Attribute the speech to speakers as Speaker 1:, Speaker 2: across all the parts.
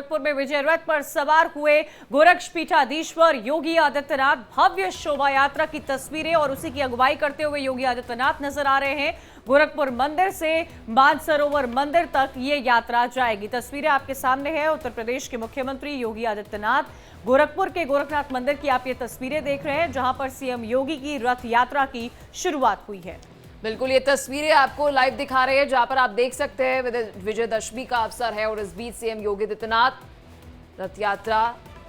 Speaker 1: गोरखपुर में विजय रथ पर सवार हुए गोरक्षपीठाधीश्वर योगी आदित्यनाथ। भव्य शोभा यात्रा की तस्वीरें और उसी की अगुवाई करते हुए योगी आदित्यनाथ नजर आ रहे हैं। गोरखपुर मंदिर से मानसरोवर मंदिर तक ये यात्रा जाएगी। तस्वीरें आपके सामने है। उत्तर प्रदेश के मुख्यमंत्री योगी आदित्यनाथ गोरखपुर के गोरखनाथ मंदिर की आप ये तस्वीरें देख रहे हैं, जहां पर सीएम योगी की रथ यात्रा की शुरुआत हुई है।
Speaker 2: बिल्कुल, ये तस्वीरें आपको लाइव दिखा रहे हैं, जहां पर आप देख सकते हैं विजयदशमी का अवसर है और इस बीच सीएम योगी आदित्यनाथ रथ यात्रा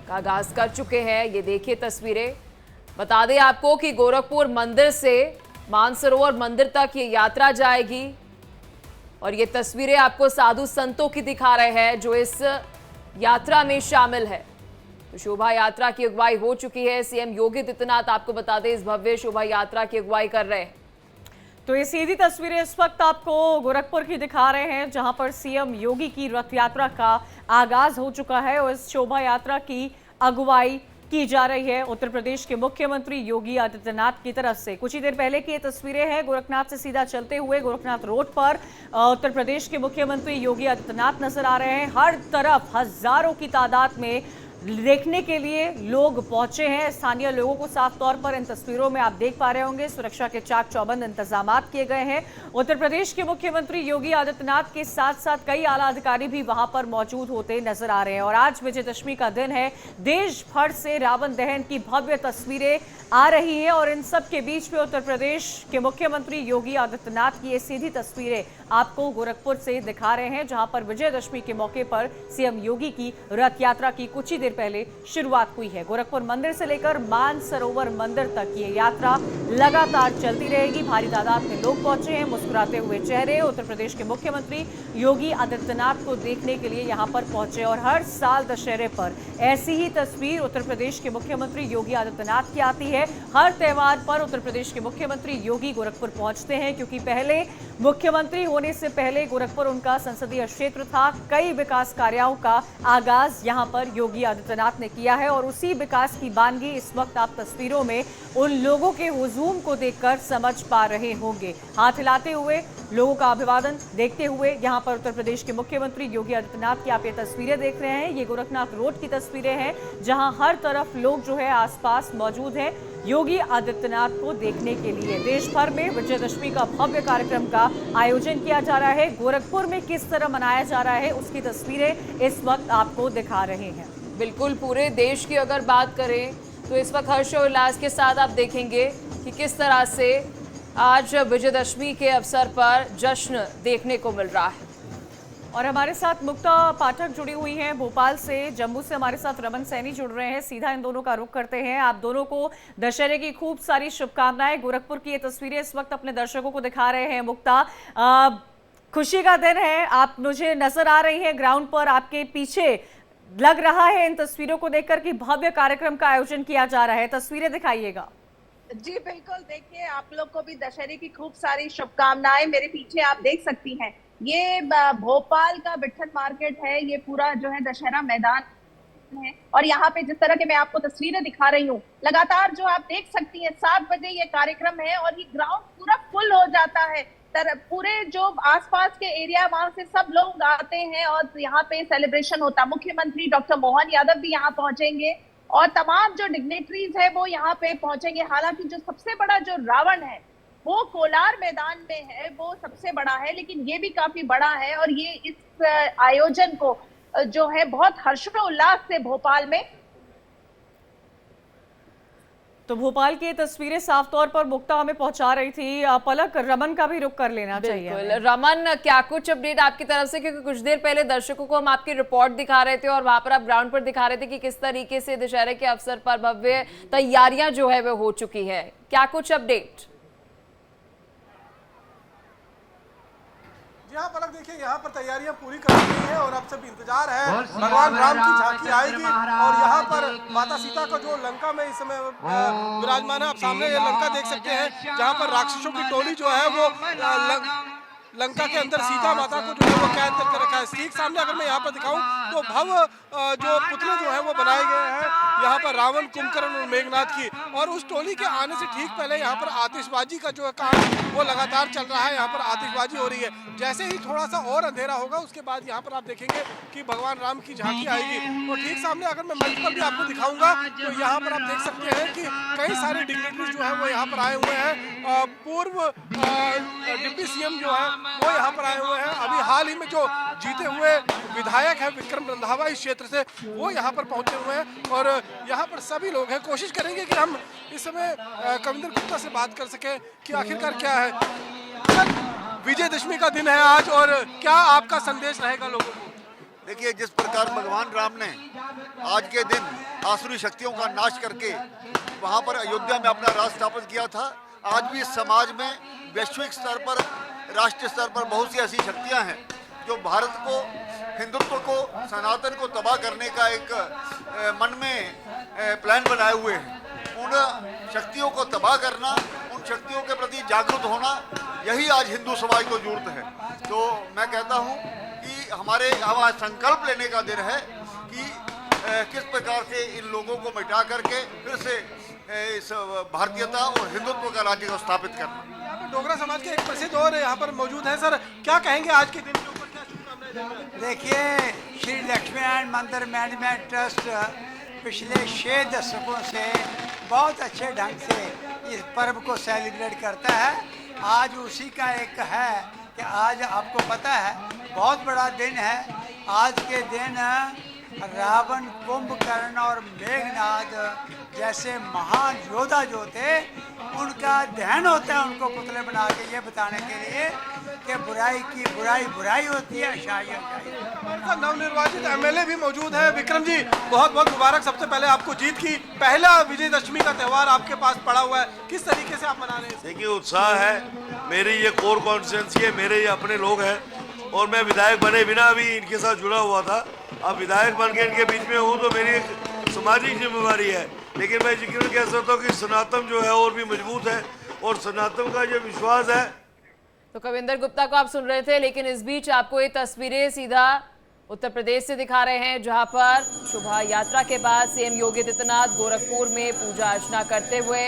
Speaker 2: का आगाज कर चुके हैं। ये देखिए तस्वीरें। बता दें आपको कि गोरखपुर मंदिर से मानसरोवर मंदिर तक ये यात्रा जाएगी और ये तस्वीरें आपको साधु संतों की दिखा रहे हैं जो इस यात्रा में शामिल है। तो शोभा यात्रा की अगुवाई हो चुकी है। सीएम योगी आदित्यनाथ आपको बता दें इस भव्य शोभा यात्रा की अगुवाई कर रहे हैं।
Speaker 1: तो ये सीधी तस्वीरें इस वक्त आपको गोरखपुर की दिखा रहे हैं, जहां पर सीएम योगी की रथ यात्रा का आगाज हो चुका है और इस शोभा यात्रा की अगुवाई की जा रही है उत्तर प्रदेश के मुख्यमंत्री योगी आदित्यनाथ की तरफ से। कुछ ही देर पहले की ये तस्वीरें हैं गोरखनाथ से सीधा चलते हुए गोरखनाथ रोड पर उत्तर प्रदेश के मुख्यमंत्री योगी आदित्यनाथ नजर आ रहे हैं। हर तरफ हजारों की तादाद में देखने के लिए लोग पहुंचे हैं। स्थानीय लोगों को साफ तौर पर इन तस्वीरों में आप देख पा रहे होंगे सुरक्षा के चाक चौबंद इंतजाम किए गए हैं। उत्तर प्रदेश के मुख्यमंत्री योगी आदित्यनाथ के साथ साथ कई आला अधिकारी भी वहां पर मौजूद होते नजर आ रहे हैं और आज विजयदशमी का दिन है। देश भर से रावण दहन की भव्य तस्वीरें आ रही हैं और इन सब के बीच में उत्तर प्रदेश के मुख्यमंत्री योगी आदित्यनाथ की ये सीधी तस्वीरें आपको गोरखपुर से दिखा रहे हैं, जहां पर विजयदशमी के मौके पर सीएम योगी की रथ यात्रा की कुछ ही देर पहले शुरुआत हुई है। गोरखपुर मंदिर से लेकर मानसरोवर मंदिर तक ये यात्रा लगातार चलती रहेगी। भारी तादाद में लोग पहुंचे हैं, मुस्कुराते हुए चेहरे उत्तर प्रदेश के मुख्यमंत्री योगी आदित्यनाथ को देखने के लिए यहां पर पहुंचे और हर साल दशहरे पर ऐसी ही तस्वीर उत्तर प्रदेश के मुख्यमंत्री योगी आदित्यनाथ की आती है। हर त्योहार पर उत्तर प्रदेश के मुख्यमंत्री योगी गोरखपुर पहुंचते हैं, क्योंकि पहले मुख्यमंत्री होने से पहले गोरखपुर उनका संसदीय क्षेत्र था। कई विकास कार्यों का आगाज यहां पर योगी आदित्यनाथ ने किया है और उसी विकास की बानगी इस वक्त आप तस्वीरों में उन लोगों के हुजूम को देखकर समझ पा रहे होंगे। हाथ हिलाते हुए लोगों का अभिवादन देखते हुए यहां पर उत्तर प्रदेश के मुख्यमंत्री योगी आदित्यनाथ की आप ये तस्वीरें देख रहे हैं। ये गोरखनाथ रोड की तस्वीरें हैं, जहां हर तरफ लोग जो है आसपास मौजूद हैं योगी आदित्यनाथ को देखने के लिए। देश भर में विजयदशमी का भव्य कार्यक्रम का आयोजन किया जा रहा है। गोरखपुर में किस तरह मनाया जा रहा है उसकी तस्वीरें इस वक्त आपको दिखा रहे हैं।
Speaker 2: बिल्कुल, पूरे देश की अगर बात करें तो इस वक्त हर्षोल्लास के साथ आप देखेंगे कि किस तरह से आज विजयदशमी के अवसर पर जश्न देखने को मिल रहा है।
Speaker 1: और हमारे साथ मुक्ता पाठक जुड़ी हुई हैं भोपाल से। जम्मू से हमारे साथ रमन सैनी जुड़ रहे हैं। सीधा इन दोनों का रुख करते हैं। आप दोनों को दशहरे की खूब सारी शुभकामनाएं। गोरखपुर की ये तस्वीरें इस वक्त अपने दर्शकों को दिखा रहे हैं। मुक्ता, खुशी का दिन है, आप मुझे नजर आ रही हैं ग्राउंड पर, आपके पीछे लग रहा है इन तस्वीरों को देखकर कि भव्य कार्यक्रम का आयोजन किया जा रहा है। तस्वीरें दिखाइएगा।
Speaker 3: जी बिल्कुल, देखिए आप लोग को भी दशहरे की खूब सारी शुभकामनाएं। मेरे पीछे आप देख सकती हैं, ये भोपाल का विठल मार्केट है। ये पूरा जो है दशहरा मैदान है और यहाँ पे जिस तरह के मैं आपको तस्वीरें दिखा रही हूँ, लगातार जो आप देख सकती हैं 7 बजे ये कार्यक्रम है और ये ग्राउंड पूरा फुल हो जाता है। पूरे जो आसपास के एरिया वहां से सब लोग आते हैं और यहाँ पे सेलिब्रेशन होता है। मुख्यमंत्री डॉक्टर मोहन यादव भी यहाँ पहुंचेंगे और तमाम जो डिग्नेटरीज है वो यहाँ पे पहुंचेंगे। हालांकि जो सबसे बड़ा जो रावण है वो कोलार मैदान में है, वो सबसे बड़ा है, लेकिन ये भी काफी बड़ा है और ये इस आयोजन को जो है बहुत हर्षोल्लास से भोपाल में।
Speaker 1: तो भोपाल की तस्वीरें साफ तौर पर मुक्ता हमें पहुंचा रही थी। पलक, रमन का भी रुख कर लेना चाहिए।
Speaker 2: रमन, क्या कुछ अपडेट आपकी तरफ से, क्योंकि कुछ देर पहले दर्शकों को हम आपकी रिपोर्ट दिखा रहे थे और वहां पर आप ग्राउंड पर दिखा रहे थे कि किस तरीके से दशहरे के अवसर पर भव्य तैयारियां जो है वो हो चुकी है, क्या कुछ अपडेट?
Speaker 4: जी हाँ पलक, देखिए यहाँ पर तैयारियां पूरी कर ली गई है और अब सब इंतजार है भगवान राम की झांकी आएगी और यहाँ पर माता सीता का जो लंका में इस समय विराजमान है। आप सामने ये लंका देख सकते हैं, जहाँ पर राक्षसों की टोली जो है वो लंका के अंदर सीता माता को जो है वो कैद करके रखा है। ठीक सामने अगर मैं यहाँ पर दिखाऊं तो भव्य जो पुतले जो है वो बनाए गए हैं यहाँ पर रावण, कुंभकर्ण और मेघनाथ की। और उस टोली के आने से ठीक पहले यहाँ पर आतिशबाजी का जो काम वो लगातार चल रहा है। यहाँ पर आतिशबाजी हो रही है। जैसे ही थोड़ा सा और अंधेरा होगा उसके बाद यहाँ पर आप देखेंगे कि भगवान राम की झांकी आएगी। और ठीक सामने अगर मैं मंच पर भी आपको दिखाऊंगा तो यहाँ पर आप देख सकते हैं कि कई सारे डिग्निटरीज जो है वो यहाँ पर आए हुए हैं। पूर्व डिप्टी सीएम जो है वो यहाँ पर आए हुए हैं। अभी हाल ही में जो जीते हुए विधायक है विक्रम रंधावा इस क्षेत्र से, वो यहाँ पर पहुंचे हुए हैं। और यहाँ पर सभी लोग हैं। कोशिश करेंगे कि हम इस समय कविंदर गुप्ता से बात कर सकें कि आखिरकार क्या है। विजयदशमी का दिन है आज, और क्या आपका संदेश रहेगा लोगों को?
Speaker 5: देखिए, जिस प्रकार भगवान राम ने आज के दिन आसुरी शक्तियों का नाश करके वहाँ पर अयोध्या में अपना राज स्थापित किया था, आज भी समाज में वैश्विक स्तर पर, राष्ट्रीय स्तर पर बहुत सी ऐसी शक्तियाँ हैं जो भारत को, हिंदुत्व को, सनातन को तबाह करने का एक मन में प्लान बनाए हुए हैं। उन शक्तियों को तबाह करना, उन शक्तियों के प्रति जागरूक होना, यही आज हिंदू समाज को जरूरत है। तो मैं कहता हूँ कि हम आज संकल्प लेने का दिन है कि किस प्रकार से इन लोगों को मिटा करके फिर से इस भारतीयता और हिंदुत्व का राज्य को स्थापित करना।
Speaker 4: यहाँ पर डोगरा समाज के एक प्रसिद्ध और यहाँ पर मौजूद है। सर, क्या कहेंगे आज के दिन के ऊपर, क्या शुभकामनाएं?
Speaker 6: देखिए, श्री लक्ष्मीनारायण मंदिर मैनेजमेंट ट्रस्ट पिछले 6 दशकों से बहुत अच्छे ढंग से इस पर्व को सेलिब्रेट करता है। आज उसी का एक है कि आज आपको पता है बहुत बड़ा दिन है। आज के दिन रावण, कुंभकर्ण और मेघनाथ जैसे महान योद्धा जो थे उनका दहन होता है, उनको पुतले बना के ये बताने के लिए कि बुराई की बुराई बुराई होती है, अच्छाई अच्छाई।
Speaker 4: हमारे साथ नवनिर्वाचित एमएलए भी मौजूद है। विक्रम जी, बहुत बहुत मुबारक सबसे पहले आपको जीत की। पहला विजयदशमी का त्यौहार आपके पास पड़ा हुआ है, किस तरीके से आप मना रहे हैं?
Speaker 7: देखिए, उत्साह है। मेरी ये कोर कॉन्स्टिट्यूंसी है, मेरे ये अपने लोग हैं और मैं विधायक बने बिना भी इनके साथ जुड़ा हुआ था। अब विधायक बन के इनके बीच में हूँ तो मेरी एक सामाजिक जिम्मेवारी है। लेकिन मैं यकीन कह सकता हूँ कि सनातन जो है और भी मजबूत है और सनातन का जो विश्वास है।
Speaker 2: तो कविंदर गुप्ता को आप सुन रहे थे, लेकिन इस बीच आपको ये तस्वीरें सीधा उत्तर प्रदेश से दिखा रहे हैं, जहां पर शोभा यात्रा के बाद सीएम योगी आदित्यनाथ गोरखपुर में पूजा अर्चना करते हुए।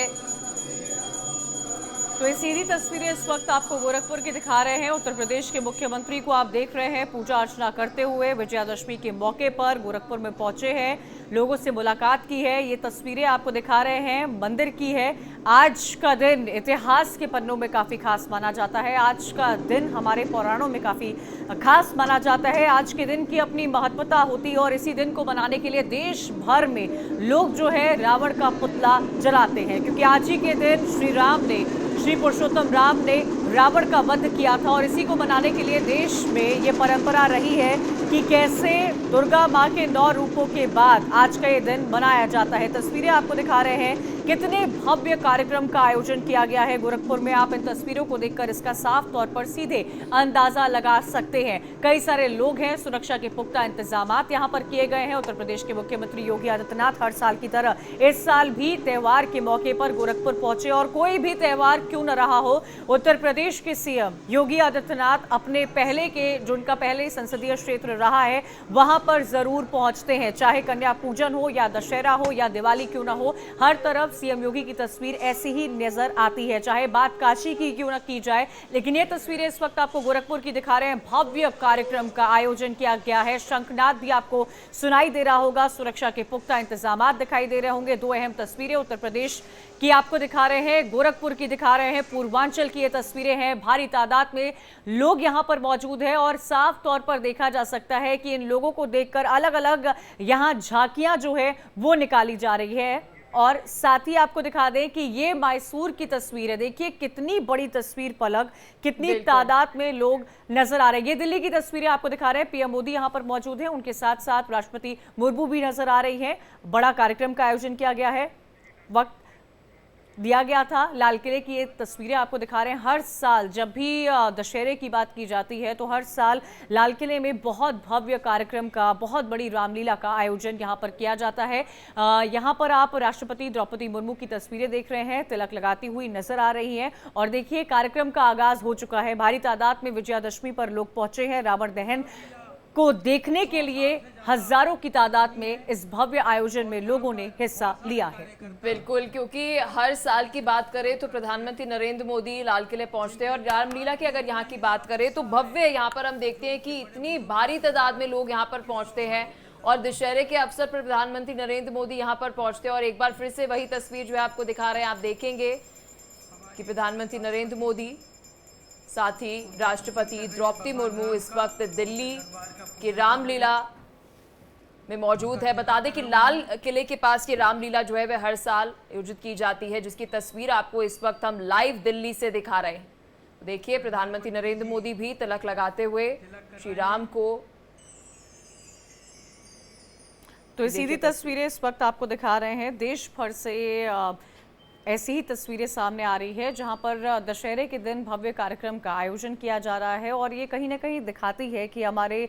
Speaker 1: तो ये सीधी तस्वीरें इस वक्त आपको गोरखपुर की दिखा रहे हैं। उत्तर प्रदेश के मुख्यमंत्री को आप देख रहे हैं पूजा अर्चना करते हुए। विजयादशमी के मौके पर गोरखपुर में पहुंचे हैं, लोगों से मुलाकात की है। ये तस्वीरें आपको दिखा रहे हैं मंदिर की है। आज का दिन इतिहास के पन्नों में काफ़ी खास माना जाता है। आज का दिन हमारे पुराणों में काफ़ी खास माना जाता है। आज के दिन की अपनी महत्वता होती है और इसी दिन को मनाने के लिए देश भर में लोग जो है रावण का पुतला जलाते हैं, क्योंकि आज ही के दिन श्री पुरुषोत्तम राम ने रावण का वध किया था। और इसी को मनाने के लिए देश में ये परंपरा रही है कि कैसे दुर्गा माँ के 9 रूपों के बाद आज का ये दिन मनाया जाता है। तस्वीरें आपको दिखा रहे हैं कितने भव्य कार्यक्रम का आयोजन किया गया है गोरखपुर में। आप इन तस्वीरों को देखकर इसका साफ तौर पर सीधे अंदाजा लगा सकते हैं। कई सारे लोग हैं, सुरक्षा के पुख्ता इंतजामात यहाँ पर किए गए हैं। उत्तर प्रदेश के मुख्यमंत्री योगी आदित्यनाथ हर साल की तरह इस साल भी त्योहार के मौके पर गोरखपुर पहुंचे। और कोई भी त्योहार क्यों न रहा हो, उत्तर प्रदेश के सीएम योगी आदित्यनाथ अपने पहले के, जो उनका पहले संसदीय क्षेत्र रहा है, वहां पर जरूर पहुंचते हैं। चाहे कन्या पूजन हो या दशहरा हो या दिवाली क्यों ना हो, हर तरफ सीएम योगी की तस्वीर ऐसी ही नजर आती है। चाहे बात काशी की क्यों ना की जाए, लेकिन ये तस्वीरें इस वक्त आपको गोरखपुर की दिखा रहे हैं। भव्य कार्यक्रम का आयोजन किया गया है। शंखनाद भी आपको सुनाई दे रहा होगा। सुरक्षा के पुख्ता इंतजामात दिखाई दे रहे होंगे। 2 अहम तस्वीरें उत्तर प्रदेश की आपको दिखा रहे हैं, गोरखपुर की दिखा रहे हैं, पूर्वांचल की ये तस्वीरें हैं। भारी तादाद में लोग यहां पर मौजूद हैं और साफ तौर पर देखा जा सकता है कि इन लोगों को देखकर अलग अलग यहां झांकियां जो है वो निकाली जा रही है। और साथ ही आपको दिखा दें कि ये मैसूर की तस्वीर है। देखिए कितनी बड़ी तस्वीर पलक, कितनी तादाद में लोग नजर आ रहे हैं। ये दिल्ली की तस्वीरें आपको दिखा रहे हैं। पीएम मोदी यहां पर मौजूद हैं, उनके साथ साथ राष्ट्रपति मुर्मू भी नजर आ रही हैं। बड़ा कार्यक्रम का आयोजन किया गया है, वक्त दिया गया था। लाल किले की ये तस्वीरें आपको दिखा रहे हैं। हर साल जब भी दशहरे की बात की जाती है तो हर साल लाल किले में बहुत भव्य कार्यक्रम का, बहुत बड़ी रामलीला का आयोजन यहाँ पर किया जाता है। यहाँ पर आप राष्ट्रपति द्रौपदी मुर्मू की तस्वीरें देख रहे हैं, तिलक लगाती हुई नजर आ रही हैं। और देखिए कार्यक्रम का आगाज हो चुका है। भारी तादाद में विजयादशमी पर लोग पहुंचे हैं। रावण दहन को देखने के लिए हजारों की तादाद में इस भव्य आयोजन में लोगों ने हिस्सा लिया है।
Speaker 2: बिल्कुल, क्योंकि हर साल की बात करें तो प्रधानमंत्री नरेंद्र मोदी लाल किले पहुंचते हैं और रामलीला की अगर यहाँ की बात करें तो भव्य यहाँ पर हम देखते हैं कि इतनी भारी तादाद में लोग यहाँ पर पहुंचते हैं और दशहरे के अवसर पर प्रधानमंत्री नरेंद्र मोदी यहाँ पर पहुंचते हैं। और एक बार फिर से वही तस्वीर जो है आपको दिखा रहे हैं, आप देखेंगे कि प्रधानमंत्री नरेंद्र मोदी साथ ही राष्ट्रपति द्रौपदी मुर्मू इस वक्त दिल्ली की रामलीला में मौजूद है। बता दें कि लाल किले के पास ये रामलीला जो है वह हर साल आयोजित की जाती है, जिसकी तस्वीर आपको इस वक्त हम लाइव दिल्ली से दिखा रहे हैं। देखिए प्रधानमंत्री नरेंद्र मोदी भी तिलक लगाते हुए श्री राम को,
Speaker 1: तो सीधी तस्वीरें इस वक्त आपको दिखा रहे हैं। देश भर से ऐसी ही तस्वीरें सामने आ रही है जहां पर दशहरे के दिन भव्य कार्यक्रम का आयोजन किया जा रहा है और ये कहीं ना कहीं दिखाती है कि हमारे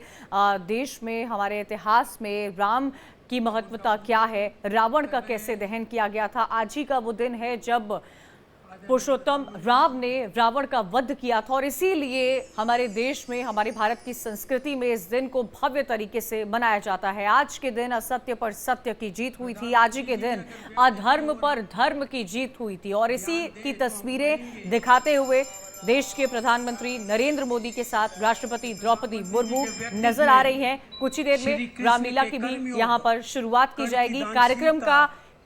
Speaker 1: देश में, हमारे इतिहास में राम की महत्वता क्या है, रावण का कैसे दहन किया गया था। आज ही का वो दिन है जब पुरुषोत्तम राम ने रावण का वध किया था और इसीलिए हमारे देश में, हमारे भारत की संस्कृति में इस दिन को भव्य तरीके से मनाया जाता है। आज के दिन असत्य पर सत्य की जीत हुई थी, आज ही के दिन अधर्म पर धर्म की जीत हुई थी और इसी की तस्वीरें दिखाते हुए देश के प्रधानमंत्री नरेंद्र मोदी के साथ राष्ट्रपति द्रौपदी मुर्मू नजर आ रही हैं। कुछ ही देर में रामलीला की भी यहाँ पर शुरुआत की जाएगी।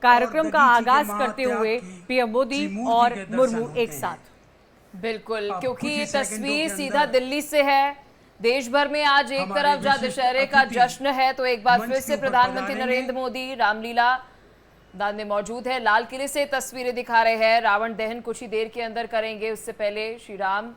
Speaker 1: कार्यक्रम का आगाज करते हुए पीएम मोदी और मुर्मू एक साथ।
Speaker 2: बिल्कुल, क्योंकि ये तस्वीर सीधा दिल्ली से है। देश भर में आज एक तरफ जहां दशहरे का जश्न है तो एक बार फिर से प्रधानमंत्री नरेंद्र मोदी रामलीला मैदान में मौजूद है। लाल किले से तस्वीरें दिखा रहे हैं। रावण दहन कुछ ही देर के अंदर करेंगे, उससे पहले श्री राम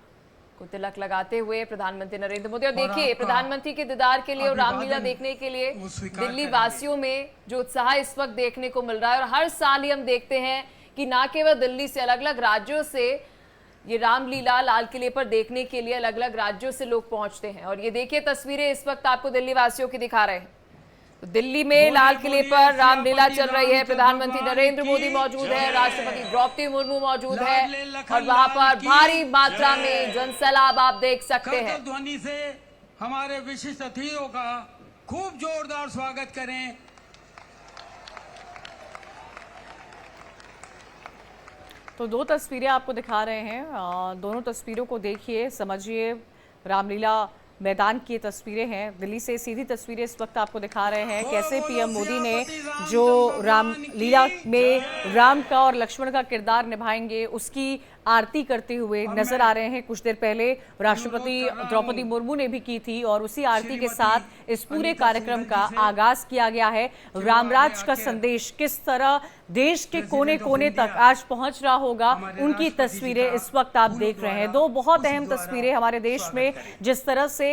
Speaker 2: को तिलक लगाते हुए प्रधानमंत्री नरेंद्र मोदी। और देखिए प्रधानमंत्री के दीदार के लिए और रामलीला देखने के लिए दिल्ली वासियों में जो उत्साह इस वक्त देखने को मिल रहा है। और हर साल ही हम देखते हैं कि ना केवल दिल्ली से, अलग अलग राज्यों से ये रामलीला लाल किले पर देखने के लिए अलग अलग राज्यों से लोग पहुंचते हैं। और ये देखिए तस्वीरें इस वक्त आपको दिल्ली वासियों की दिखा रहे हैं। तो दिल्ली में लाल किले पर रामलीला चल रही है। प्रधानमंत्री नरेंद्र मोदी मौजूद है, राष्ट्रपति द्रौपदी मुर्मू मौजूद है और वहां पर भारी मात्रा में जनसैलाब आप देख सकते हैं।
Speaker 8: ध्वनि से हमारे विशिष्ट अतिथियों का खूब जोरदार स्वागत करें।
Speaker 1: तो दो तस्वीरें आपको दिखा रहे हैं, दोनों तस्वीरों को देखिए, समझिए। रामलीला मैदान की तस्वीरें हैं, दिल्ली से सीधी तस्वीरें इस वक्त आपको दिखा रहे हैं कैसे पीएम मोदी ने जो रामलीला में राम का और लक्ष्मण का किरदार निभाएंगे उसकी आरती करते हुए नजर आ रहे हैं। कुछ देर पहले राष्ट्रपति द्रौपदी मुर्मू ने भी की थी और उसी आरती के साथ इस पूरे कार्यक्रम का आगाज किया गया है। रामराज का संदेश किस तरह देश के कोने कोने तक आज पहुंच रहा होगा, उनकी तस्वीरें इस वक्त आप देख रहे हैं। दो बहुत अहम तस्वीरें हमारे देश में जिस तरह से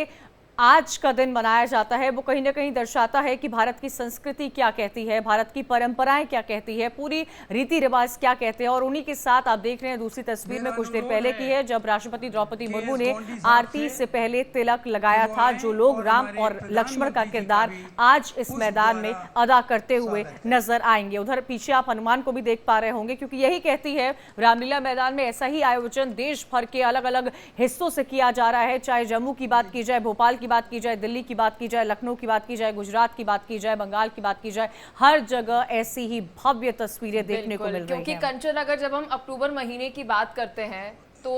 Speaker 1: आज का दिन मनाया जाता है वो कहीं ना कहीं दर्शाता है कि भारत की संस्कृति क्या कहती है, भारत की परंपराएं क्या कहती है, पूरी रीति रिवाज क्या कहते हैं। और उन्हीं के साथ आप देख रहे हैं दूसरी तस्वीर में कुछ देर पहले की है जब राष्ट्रपति द्रौपदी मुर्मू ने आरती से पहले तिलक लगाया था। जो लोग राम और लक्ष्मण का किरदार आज इस मैदान में अदा करते हुए नजर आएंगे। उधर पीछे आप हनुमान को भी देख पा रहे होंगे क्योंकि यही कहती है रामलीला मैदान में ऐसा ही आयोजन देश भर के अलग अलग हिस्सों से किया जा रहा है। चाहे जम्मू की बात की जाए, भोपाल की बात की जाए, दिल्ली की बात की जाए, लखनऊ की बात की जाए, गुजरात की बात की जाए, बंगाल की बात की जाए, हर जगह ऐसी ही भव्य तस्वीरें देखने को मिल रही हैं।
Speaker 2: क्योंकि कंचन, अगर जब हम अक्टूबर महीने की बात करते हैं तो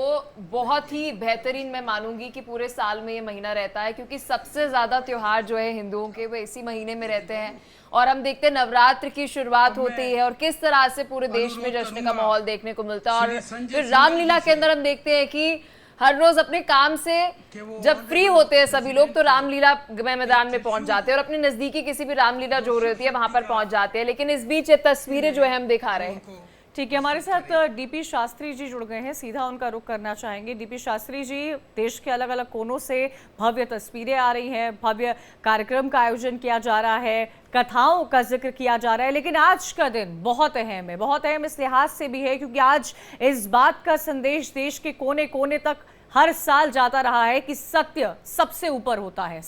Speaker 2: बहुत ही बेहतरीन मैं मानूंगी कि पूरे साल में ये महीना रहता है क्योंकि सबसे ज्यादा त्योहार जो है हिंदुओं के वो इसी महीने में रहते हैं। और हम देखते हैं नवरात्र की शुरुआत होती है और किस तरह से पूरे देश में जश्न का माहौल देखने को मिलता है। और फिर रामलीला के अंदर हम देखते हैं कि हर रोज अपने काम से जब फ्री होते हैं सभी लोग तो रामलीला मैदान में पहुंच जाते हैं और अपने नजदीकी किसी भी रामलीला जो होती है वहां पर पहुंच जाते हैं। लेकिन इस बीच ये तस्वीरें जो है हम दिखा रहे हैं।
Speaker 1: ठीक है, हमारे साथ डीपी शास्त्री जी जुड़ गए हैं, सीधा उनका रुख करना चाहेंगे। डीपी शास्त्री जी, देश के अलग अलग कोनों से भव्य तस्वीरें आ रही हैं, भव्य कार्यक्रम का आयोजन किया जा रहा है, कथाओं का जिक्र किया जा रहा है, लेकिन आज का दिन बहुत अहम है। बहुत अहम इस लिहाज से भी है क्योंकि आज इस बात का संदेश देश के कोने कोने तक हर साल जाता रहा है कि सत्य सबसे ऊपर होता है।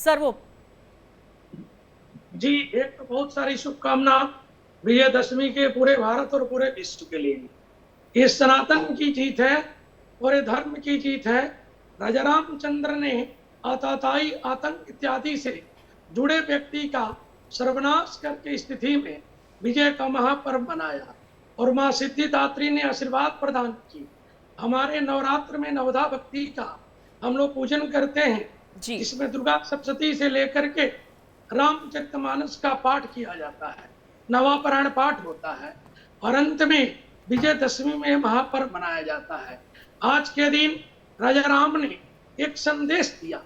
Speaker 9: जी, एक तो बहुत सारी शुभकामना विजयदशमी के पूरे भारत और पूरे विश्व के लिए। ये सनातन की जीत है और ये धर्म की जीत है। राजा रामचंद्र ने आतताई, आतंक इत्यादि से जुड़े व्यक्ति का सर्वनाश करके स्थिति में विजय का महापर्व मनाया और मां सिद्धिदात्री ने आशीर्वाद प्रदान की। हमारे नवरात्र में नवधा भक्ति का हम लोग पूजन करते हैं
Speaker 2: जी।
Speaker 9: इसमें दुर्गा सप्तशती से लेकर के रामचरितमानस का पाठ किया जाता है, नवापरायण पाठ होता है और अंत में विजयदशमी में महापर्व मनाया जाता है। आज के दिन राजा राम ने एक संदेश दिया,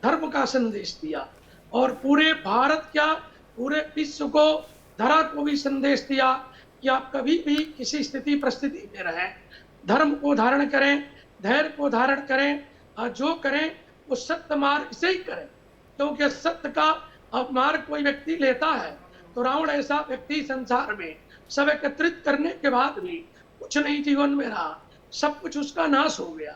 Speaker 9: धर्म का संदेश दिया और पूरे भारत क्या पूरे विश्व को, धरा को भी संदेश दिया कि आप कभी भी किसी स्थिति परिस्थिति में रहें, धर्म को धारण करें, धैर्य को धारण करें और जो करें वो सत्य मार्ग से ही करें, क्योंकि सत्य का अपमार्ग कोई व्यक्ति लेता है तो रावण ऐसा व्यक्ति संसार में सब एकत्रित करने के बाद भी कुछ नहीं जीवन में रहा, सब कुछ उसका नाश हो गया,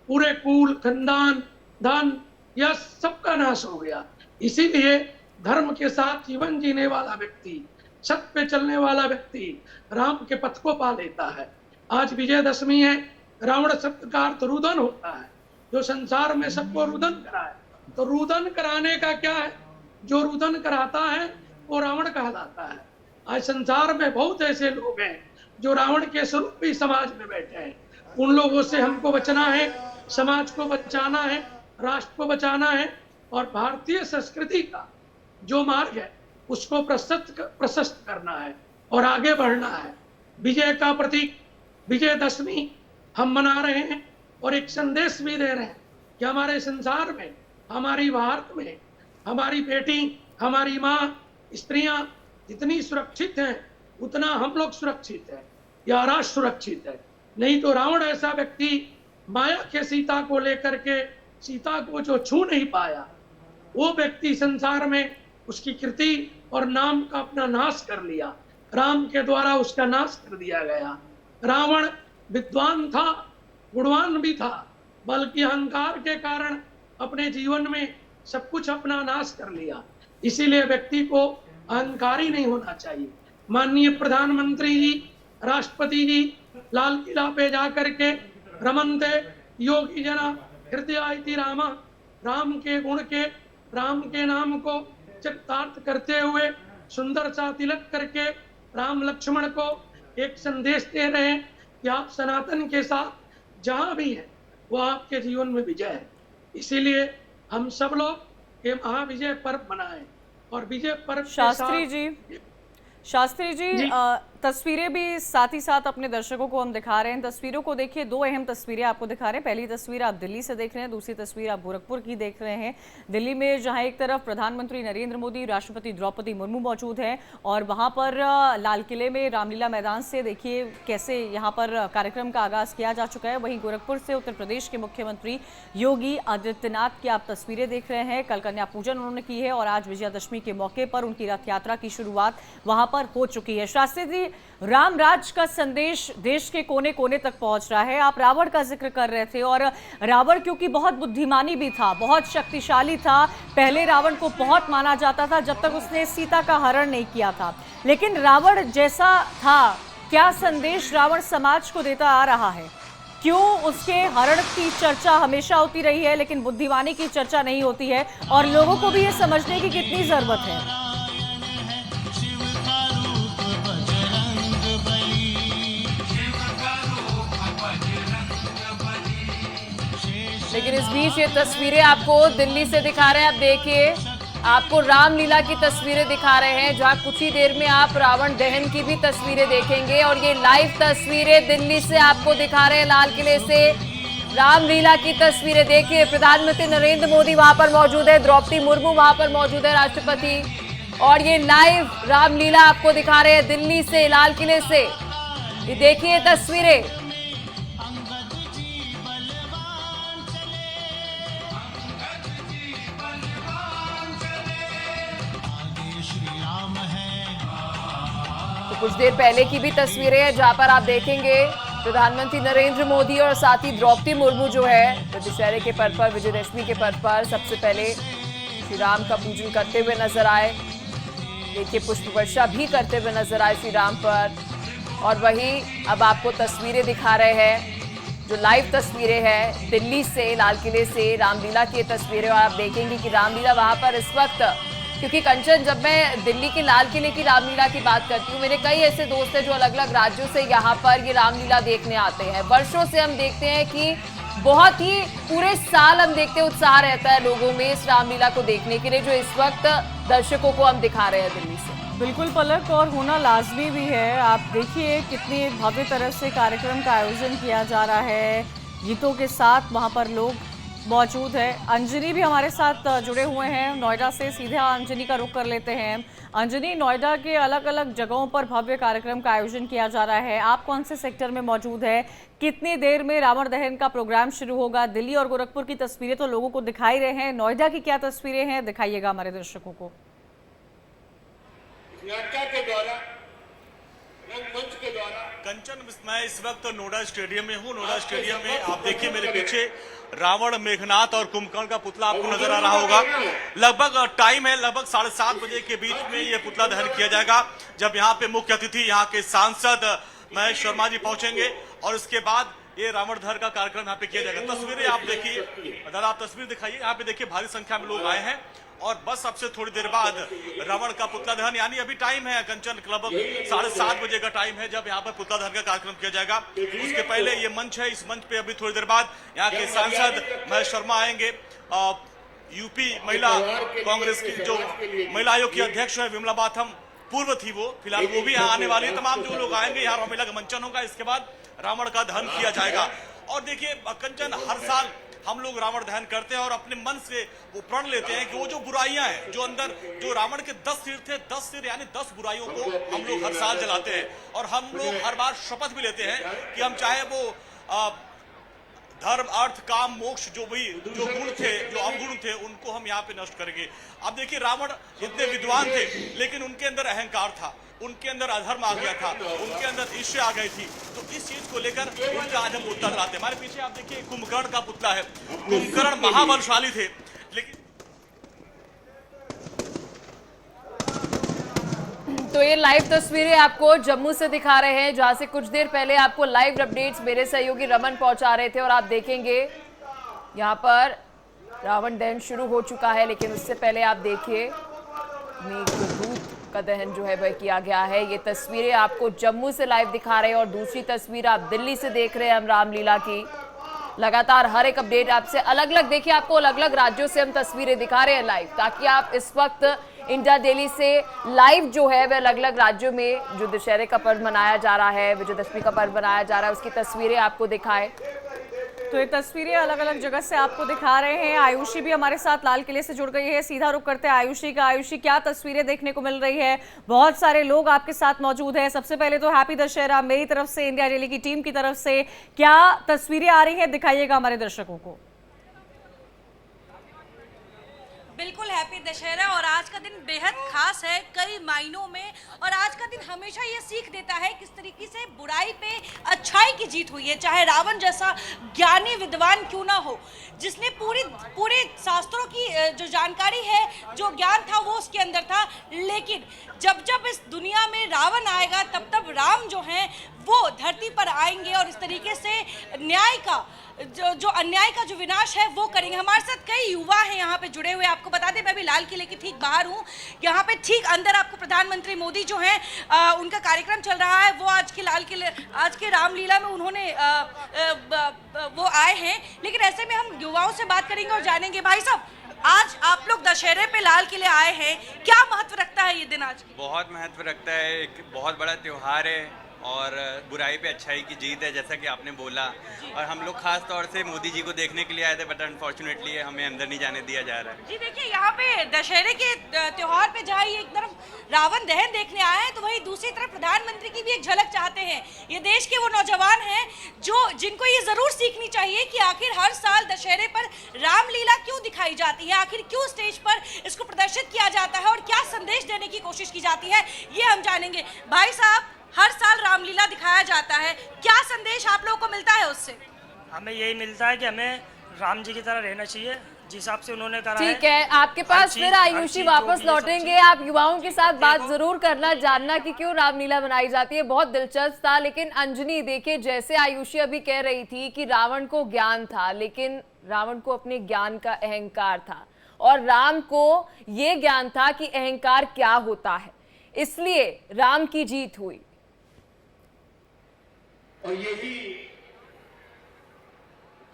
Speaker 9: पूरे कुल खानदान धन यह सबका नाश हो गया। इसीलिए धर्म के साथ जीवन जीने वाला व्यक्ति, सत्य पे चलने वाला व्यक्ति राम के पथ को पा लेता है। आज विजयदशमी है, रावण शब्द का अर्थ रुदन होता है, जो संसार में सबको रुदन कराए। तो रुदन कराने का क्या है, जो रुदन कराता है वो रावण कहलाता है। आज संसार में बहुत ऐसे लोग हैं जो रावण के स्वरूप भी समाज में बैठे हैं। उन लोगों से हमको बचना है, समाज को बचाना है, राष्ट्र को बचाना है और भारतीय संस्कृति का जो मार्ग है उसको प्रशस्त करना है और आगे बढ़ना है। विजय का प्रतीक विजयदशमी हम मना रहे हैं और एक संदेश भी दे रहे हैं कि हमारे संसार में, हमारी भारत में, हमारी बेटी, हमारी माँ, स्त्रियां जितनी सुरक्षित हैं उतना हम लोग सुरक्षित हैं, या राष्ट्र सुरक्षित है। नहीं तो रावण ऐसा व्यक्ति माया के सीता को लेकर के सीता को जो छू नहीं पाया, वो व्यक्ति संसार में उसकी कृति और नाम का अपना नाश कर लिया, राम के द्वारा उसका नाश कर दिया गया। रावण विद्वान था, गुणवान भी था, बल्कि अहंकार के कारण अपने जीवन में सब कुछ अपना नाश कर लिया। इसीलिए व्यक्ति को अहंकारी नहीं होना चाहिए। माननीय प्रधानमंत्री जी, राष्ट्रपति जी लाल किला पे जाकर के रमनते योगी जना हृदय रामा, राम के गुण के, राम के नाम को चरितार्थ करते हुए सुंदर सा तिलक करके राम लक्ष्मण को एक संदेश दे रहे हैं कि आप सनातन के साथ जहां भी हैं वो आपके जीवन में विजय है। इसीलिए हम सब लोग ये महाविजय पर्व मनाएं और विजय पर्व
Speaker 1: शास्त्री जी तस्वीरें भी साथ ही साथ अपने दर्शकों को हम दिखा रहे हैं। तस्वीरों को देखिए, दो अहम तस्वीरें आपको दिखा रहे हैं। पहली तस्वीर आप दिल्ली से देख रहे हैं, दूसरी तस्वीर आप गोरखपुर की देख रहे हैं। दिल्ली में जहां एक तरफ प्रधानमंत्री नरेंद्र मोदी, राष्ट्रपति द्रौपदी मुर्मू मौजूद हैं और वहां पर लाल किले में रामलीला मैदान से देखिए कैसे यहाँ पर कार्यक्रम का आगाज किया जा चुका है। वहीं गोरखपुर से उत्तर प्रदेश के मुख्यमंत्री योगी आदित्यनाथ की आप तस्वीरें देख रहे हैं। कल कन्या पूजन उन्होंने की है और आज विजयादशमी के मौके पर उनकी रथ यात्रा की शुरुआत वहां पर हो चुकी है। शास्त्री जी, राम राज का संदेश देश के कोने कोने तक पहुंच रहा है। आप रावण का जिक्र कर रहे थे और रावण क्योंकि बहुत बुद्धिमानी भी था, बहुत शक्तिशाली था। पहले रावण को बहुत माना जाता था जब तक उसने सीता का हरण नहीं किया था। लेकिन रावण जैसा था, क्या संदेश रावण समाज को देता आ रहा है? क्यों उसके हरण की चर्चा हमेशा होती रही है लेकिन बुद्धिमानी की चर्चा नहीं होती है? और लोगों को भी ये समझने की कितनी जरूरत है।
Speaker 2: लेकिन इस बीच ये तस्वीरें आपको दिल्ली से दिखा रहे हैं। आप देखिए, आपको रामलीला की तस्वीरें दिखा रहे हैं जहां कुछ ही देर में आप रावण दहन की भी तस्वीरें देखेंगे। और ये लाइव तस्वीरें दिल्ली से आपको दिखा रहे हैं, लाल किले से रामलीला की तस्वीरें। देखिए, प्रधानमंत्री नरेंद्र मोदी वहां पर मौजूद है, द्रौपदी मुर्मू वहां पर मौजूद है, राष्ट्रपति। और ये लाइव रामलीला आपको दिखा रहे हैं दिल्ली से, लाल किले से। ये देखिए तस्वीरें। कुछ देर पहले की भी तस्वीरें हैं जहां पर आप देखेंगे प्रधानमंत्री नरेंद्र मोदी और साथ ही द्रौपदी मुर्मू जो है दशहरे के पर्व पर, विजयदशमी के पर्व पर सबसे पहले श्री राम का पूजन करते हुए नजर आए। देखिए, पुष्प वर्षा भी करते हुए नजर आए श्री राम पर। और वही अब आपको तस्वीरें दिखा रहे हैं, जो लाइव तस्वीरें हैं दिल्ली से, लाल किले से रामलीला की तस्वीरें। और आप देखेंगे कि रामलीला वहां पर इस वक्त क्योंकि कंचन, जब मैं दिल्ली के लाल किले की रामलीला की बात करती हूँ, मेरे कई ऐसे दोस्त हैं जो अलग अलग राज्यों से यहाँ पर ये रामलीला देखने आते हैं। वर्षों से हम देखते हैं कि बहुत ही पूरे साल हम देखते हैं उत्साह रहता है लोगों में इस रामलीला को देखने के लिए, जो इस वक्त दर्शकों को हम दिखा रहे हैं दिल्ली से।
Speaker 1: बिल्कुल पलक, और होना लाजमी भी है। आप देखिए कितनी भव्य तरह से कार्यक्रम का आयोजन किया जा रहा है, गीतों के साथ वहाँ पर लोग मौजूद है। अंजनी भी हमारे साथ जुड़े हुए हैं नोएडा से, सीधा अंजनी का रुख कर लेते हैं। अंजनी, नोएडा के अलग अलग जगहों पर भव्य कार्यक्रम का आयोजन किया जा रहा है, आप कौन से सेक्टर में मौजूद है? कितनी देर में रावण दहन का प्रोग्राम शुरू होगा? दिल्ली और गोरखपुर की तस्वीरें तो लोगों को दिखाई रहे हैं, नोएडा की क्या तस्वीरें हैं, दिखाइएगा हमारे दर्शकों को।
Speaker 10: के द्वारा रंगमंच के द्वारा कंचन, मैं इस वक्त नोएडा स्टेडियम में हूँ। नोएडा स्टेडियम में आप देखिए मेरे पीछे रावण, मेघनाथ और कुंभकर्ण का पुतला आपको नजर आ रहा होगा। लगभग टाइम है लगभग 7:30 बजे के बीच में ये पुतला दहन किया जाएगा, जब यहाँ पे मुख्य अतिथि यहाँ के सांसद महेश शर्मा जी पहुंचेंगे और उसके बाद ये रावण दहन का कार्यक्रम यहाँ पे किया जाएगा। तस्वीरें आप देखिए, दादा आप तस्वीर दिखाइए। यहाँ पे देखिए भारी संख्या में लोग आए हैं और बस अब से थोड़ी देर बाद रावण का पुतला दहन, यानी अभी टाइम है कंचन, लगभग 7:30 बजे का टाइम है जब यहाँ पर पुतला दहन का कार्यक्रम किया जाएगा। उसके पहले ये मंच है, इस मंच पे अभी थोड़ी देर बाद यहाँ के सांसद महेश शर्मा आएंगे। यूपी महिला कांग्रेस की जो महिला आयोग की अध्यक्ष है विमला बाथम, पूर्व थी वो, फिलहाल वो भी यहाँ आने वाली है। तमाम जो लोग आएंगे, यहाँ रामलीला का मंचन होगा, इसके बाद रावण का दहन किया जाएगा। और देखिए कंचन, हर साल हम लोग रावण दहन करते हैं और अपने मन से वो प्रण लेते हैं कि वो जो बुराइयां हैं, जो अंदर जो रावण के 10 सिर थे, 10 सिर यानी 10 बुराइयों को हम लोग हर साल जलाते हैं। और हम लोग हर बार शपथ भी लेते हैं कि हम चाहे वो धर्म, अर्थ, काम, मोक्ष जो गुण थे, जो अवगुण थे, उनको हम यहाँ पे नष्ट करेंगे। अब देखिए रावण इतने विद्वान थे, लेकिन उनके अंदर अहंकार था, उनके अंदर अधर्म आ गया था, उनके अंदर ईर्ष्या आ गई थी। तो इस चीज को लेकर उनका आज हम पुतला जलाते हैं। हमारे पीछे आप देखिए कुंभकर्ण का पुतला है। कुंभकर्ण महाबलशाली थे, लेकिन
Speaker 2: तो ये लाइव तस्वीरें आपको जम्मू से दिखा रहे हैं, जहां से कुछ देर पहले आपको लाइव अपडेट्स मेरे सहयोगी रमन पहुंचा रहे थे। और आप देखेंगे यहां पर रावण दहन शुरू हो चुका है, लेकिन उससे पहले आप देखिए मेघदूत का दहन जो है वह किया गया है। ये तस्वीरें आपको जम्मू से लाइव दिखा रहे हैं और दूसरी तस्वीर आप दिल्ली से देख रहे हैं हम रामलीला की। लगातार हर एक अपडेट आपसे अलग अलग, देखिए आपको अलग अलग राज्यों से हम तस्वीरें दिखा रहे हैं लाइव, ताकि आप इस वक्त इंडिया डेली से लाइव जो है वह अलग अलग राज्यों में जो दशहरे का पर्व मनाया जा रहा है, विजयदशमी का पर्व मनाया जा रहा है, उसकी तस्वीरें आपको दिखाएं।
Speaker 1: तो ये तस्वीरें अलग अलग जगह से आपको दिखा रहे हैं। आयुषी भी हमारे साथ लाल किले से जुड़ गई है, सीधा रुख करते हैं आयुषी का। आयुषी, क्या तस्वीरें देखने को मिल रही है? बहुत सारे लोग आपके साथ मौजूद हैं। सबसे पहले तो हैप्पी दशहरा मेरी तरफ से, इंडिया डेली की टीम की तरफ से। क्या तस्वीरें आ रही हैं, दिखाइएगा हमारे दर्शकों को।
Speaker 11: बिल्कुल हैप्पी दशहरा, और आज का दिन बेहद खास है कई मायनों में। और आज का दिन हमेशा ये सीख देता है किस तरीके से बुराई पे अच्छाई की जीत हुई है, चाहे रावण जैसा ज्ञानी विद्वान क्यों ना हो, जिसने पूरे शास्त्रों की जो जानकारी है, जो ज्ञान था वो उसके अंदर था। लेकिन जब जब इस दुनिया में रावण आएगा, तब तब राम जो हैं वो धरती पर आएंगे और इस तरीके से न्याय का जो अन्याय का जो विनाश है वो करेंगे। हमारे साथ कई युवा हैं यहाँ पे जुड़े हुए। आपको बता दें मैं अभी लाल किले के ठीक बाहर हूँ। यहाँ पे ठीक अंदर आपको प्रधानमंत्री मोदी जो हैं उनका कार्यक्रम चल रहा है, वो आज के रामलीला में उन्होंने वो आए हैं। लेकिन ऐसे में हम युवाओं से बात करेंगे और जानेंगे, भाई साहब आज आप लोग दशहरे पे लाल किले आए हैं, क्या महत्व रखता है ये दिन आज?
Speaker 12: बहुत महत्व रखता है, एक बहुत बड़ा त्योहार है और बुराई पे अच्छाई की जीत है, जैसा कि आपने बोला। और हम लोग खास तौर से मोदी जी को देखने के लिए आए थे, बट अनफॉर्चुनेटली हमें अंदर नहीं जाने दिया जा रहा है।
Speaker 11: जी देखिए, यहाँ पे दशहरे के त्योहार पे जहाँ एक तरफ रावण दहन देखने आए हैं, तो वहीं दूसरी तरफ प्रधानमंत्री की भी एक झलक चाहते हैं। ये देश के वो नौजवान हैं जिनको ये जरूर सीखनी चाहिए कि आखिर हर साल दशहरे पर रामलीला क्यों दिखाई जाती है, आखिर क्यों स्टेज पर इसको प्रदर्शित किया जाता है और क्या संदेश देने की कोशिश की जाती है, ये हम जानेंगे। भाई साहब, हर साल रामलीला दिखाया जाता है, क्या संदेश आप लोगों को मिलता है उससे?
Speaker 13: हमें यही मिलता है कि हमें राम जी की तरह रहना चाहिए, जिस हिसाब से उन्होंने करा है।
Speaker 2: ठीक है, आपके पास फिर आयुषी वापस लौटेंगे। आप युवाओं के साथ बात जरूर करना, जानना कि क्यों रामलीला बनाई जाती है, बहुत दिलचस्प था। लेकिन अंजनी देखिए, जैसे आयुषी अभी कह रही थी कि रावण को ज्ञान था, लेकिन रावण को अपने ज्ञान का अहंकार था। और राम को ये ज्ञान था कि अहंकार क्या होता है, इसलिए राम की जीत हुई।
Speaker 14: और यही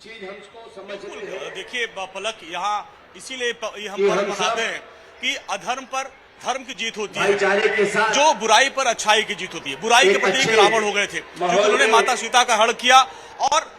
Speaker 14: चीज हमको समझते हैं।
Speaker 10: देखिए पलक, यहाँ इसीलिए हम पर्व मनाते हैं कि अधर्म पर धर्म की जीत होती है, जो बुराई पर अच्छाई की जीत होती है। बुराई के प्रतीक रावण हो गए थे, क्योंकि उन्होंने माता सीता का हरण किया और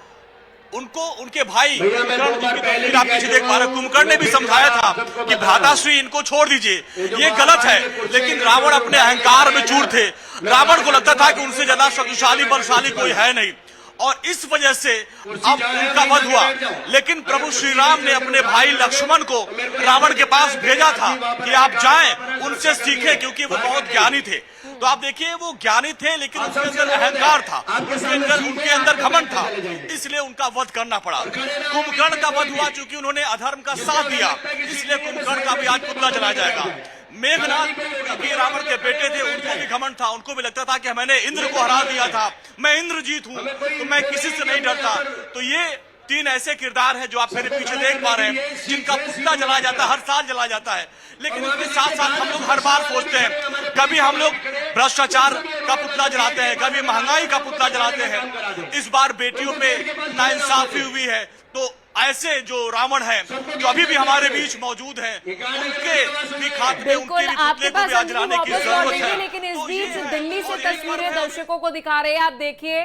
Speaker 10: उनको उनके भाई कुंभकर्ण, आप पीछे देख पा रहे, कुंभकर्ण ने भी समझाया था कि भ्राताश्री इनको छोड़ दीजिए, ये गलत है। लेकिन रावण अपने अहंकार में चूर थे। रावण को लगता था कि उनसे ज्यादा शक्तिशाली बलशाली कोई है नहीं, और इस वजह से अब उनका वध हुआ। लेकिन प्रभु श्री राम ने अपने भाई लक्ष्मण को रावण के पास भेजा था कि आप जाएं, उनसे सीखें, क्योंकि वो बहुत ज्ञानी थे। तो आप देखिए, वो ज्ञानी थे लेकिन उनके अंदर अहंकार था, उनके अंदर घमंड था, इसलिए उनका वध करना पड़ा। कुंभकर्ण का वध हुआ क्योंकि उन्होंने अधर्म का साथ दिया, इसलिए कुंभकर्ण का भी आज पुतला जलाया जाएगा। मेघनाद भी रावण के बेटे थे, उनको भी घमंड था, उनको भी लगता था कि मैंने इंद्र को हरा दिया था, मैं इंद्रजीत हूं, तो मैं किसी से नहीं डरता। तो ये तीन ऐसे किरदार हैं जो आप मेरे पीछे देख पा रहे हैं, जिनका पुतला जलाया जाता है, हर साल जलाया जाता है। लेकिन उसके साथ साथ हम लोग हर बार सोचते हैं, कभी हम लोग भ्रष्टाचार का पुतला जलाते हैं, कभी महंगाई का पुतला जलाते हैं। इस बार बेटियों पे नाइंसाफी हुई है, तो ऐसे जो रावण है, जो अभी भी हमारे बीच मौजूद हैं, उनके भी खात्मे, उनके भी पुतले को भी आज जलाने की जरूरत है।
Speaker 2: लेकिन इस बीच दिल्ली से तस्वीरें दर्शकों को दिखा रहे हैं। आप देखिए,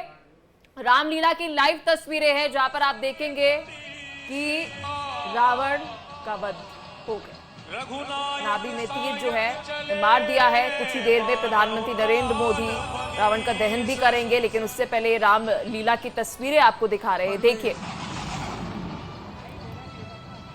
Speaker 2: रामलीला की लाइव तस्वीरें हैं, जहां पर आप देखेंगे कि रावण का वध हो गया। नाभि में तीर जो है मार दिया है। कुछ ही देर में प्रधानमंत्री नरेंद्र मोदी रावण का दहन भी करेंगे, लेकिन उससे पहले रामलीला की तस्वीरें आपको दिखा रहे हैं। देखिए,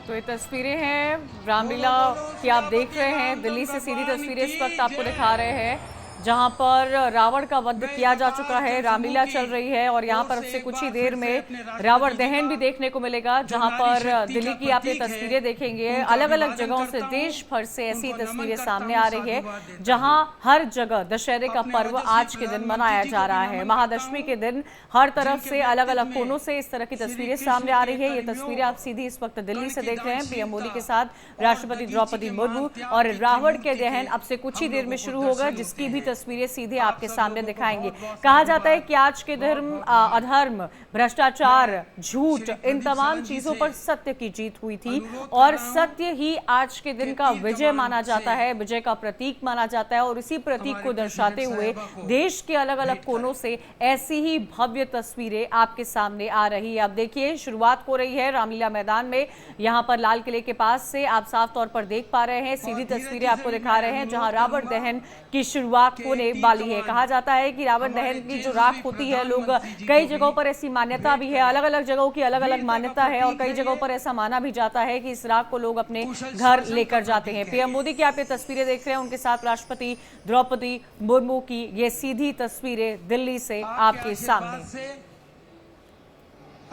Speaker 1: तो ये तस्वीरें हैं रामलीला की, आप देख रहे हैं। दिल्ली से सीधी तस्वीरें इस वक्त आपको दिखा रहे हैं, जहां पर रावण का वध किया जा चुका है, रामलीला चल रही है। और यहां पर अब से कुछ ही देर में रावण दहन भी देखने को मिलेगा, जहां पर दिल्ली की आप ये तस्वीरें देखेंगे। अलग अलग जगहों से, देश भर से ऐसी तस्वीरें सामने आ रही है, जहां हर जगह दशहरे का पर्व आज के दिन मनाया जा रहा है। महादशमी के दिन हर तरफ से, अलग अलग कोनों से इस तरह की तस्वीरें सामने आ रही है। ये तस्वीरें आप सीधी इस वक्त दिल्ली से देख रहे हैं, पीएम मोदी के साथ राष्ट्रपति द्रौपदी मुर्मू। और रावण के दहन अब से कुछ ही देर में शुरू होगा, जिसकी भी तस्वीरें सीधे आपके सामने दिखाएंगे। कहा जाता है कि आज के धर्म, अधर्म, भ्रष्टाचार, झूठ, इन तमाम चीजों पर सत्य की जीत हुई थी, और सत्य ही आज के दिन का विजय माना जाता है, विजय का प्रतीक माना जाता है। और इसी प्रतीक को दर्शाते हुए देश के अलग अलग कोनों से ऐसी ही भव्य तस्वीरें आपके सामने आ रही है। अब देखिए, शुरुआत हो रही है रामलीला मैदान में। यहाँ पर लाल किले के पास से आप साफ तौर पर देख पा रहे हैं, सीधी तस्वीरें आपको दिखा रहे हैं, जहां रावण दहन की शुरुआत होने वाली है। कहा जाता है कि रावण दहन की जो राख होती है, लोग कई जगहों पर ऐसी मान्यता भी है, अलग अलग जगहों की अलग अलग मान्यता है, और कई जगहों पर ऐसा माना भी जाता है कि इस राख को लोग अपने घर लेकर जाते हैं। पीएम मोदी की आप ये तस्वीरें देख रहे हैं, उनके साथ राष्ट्रपति द्रौपदी मुर्मू की ये सीधी तस्वीरें दिल्ली से आपके सामने।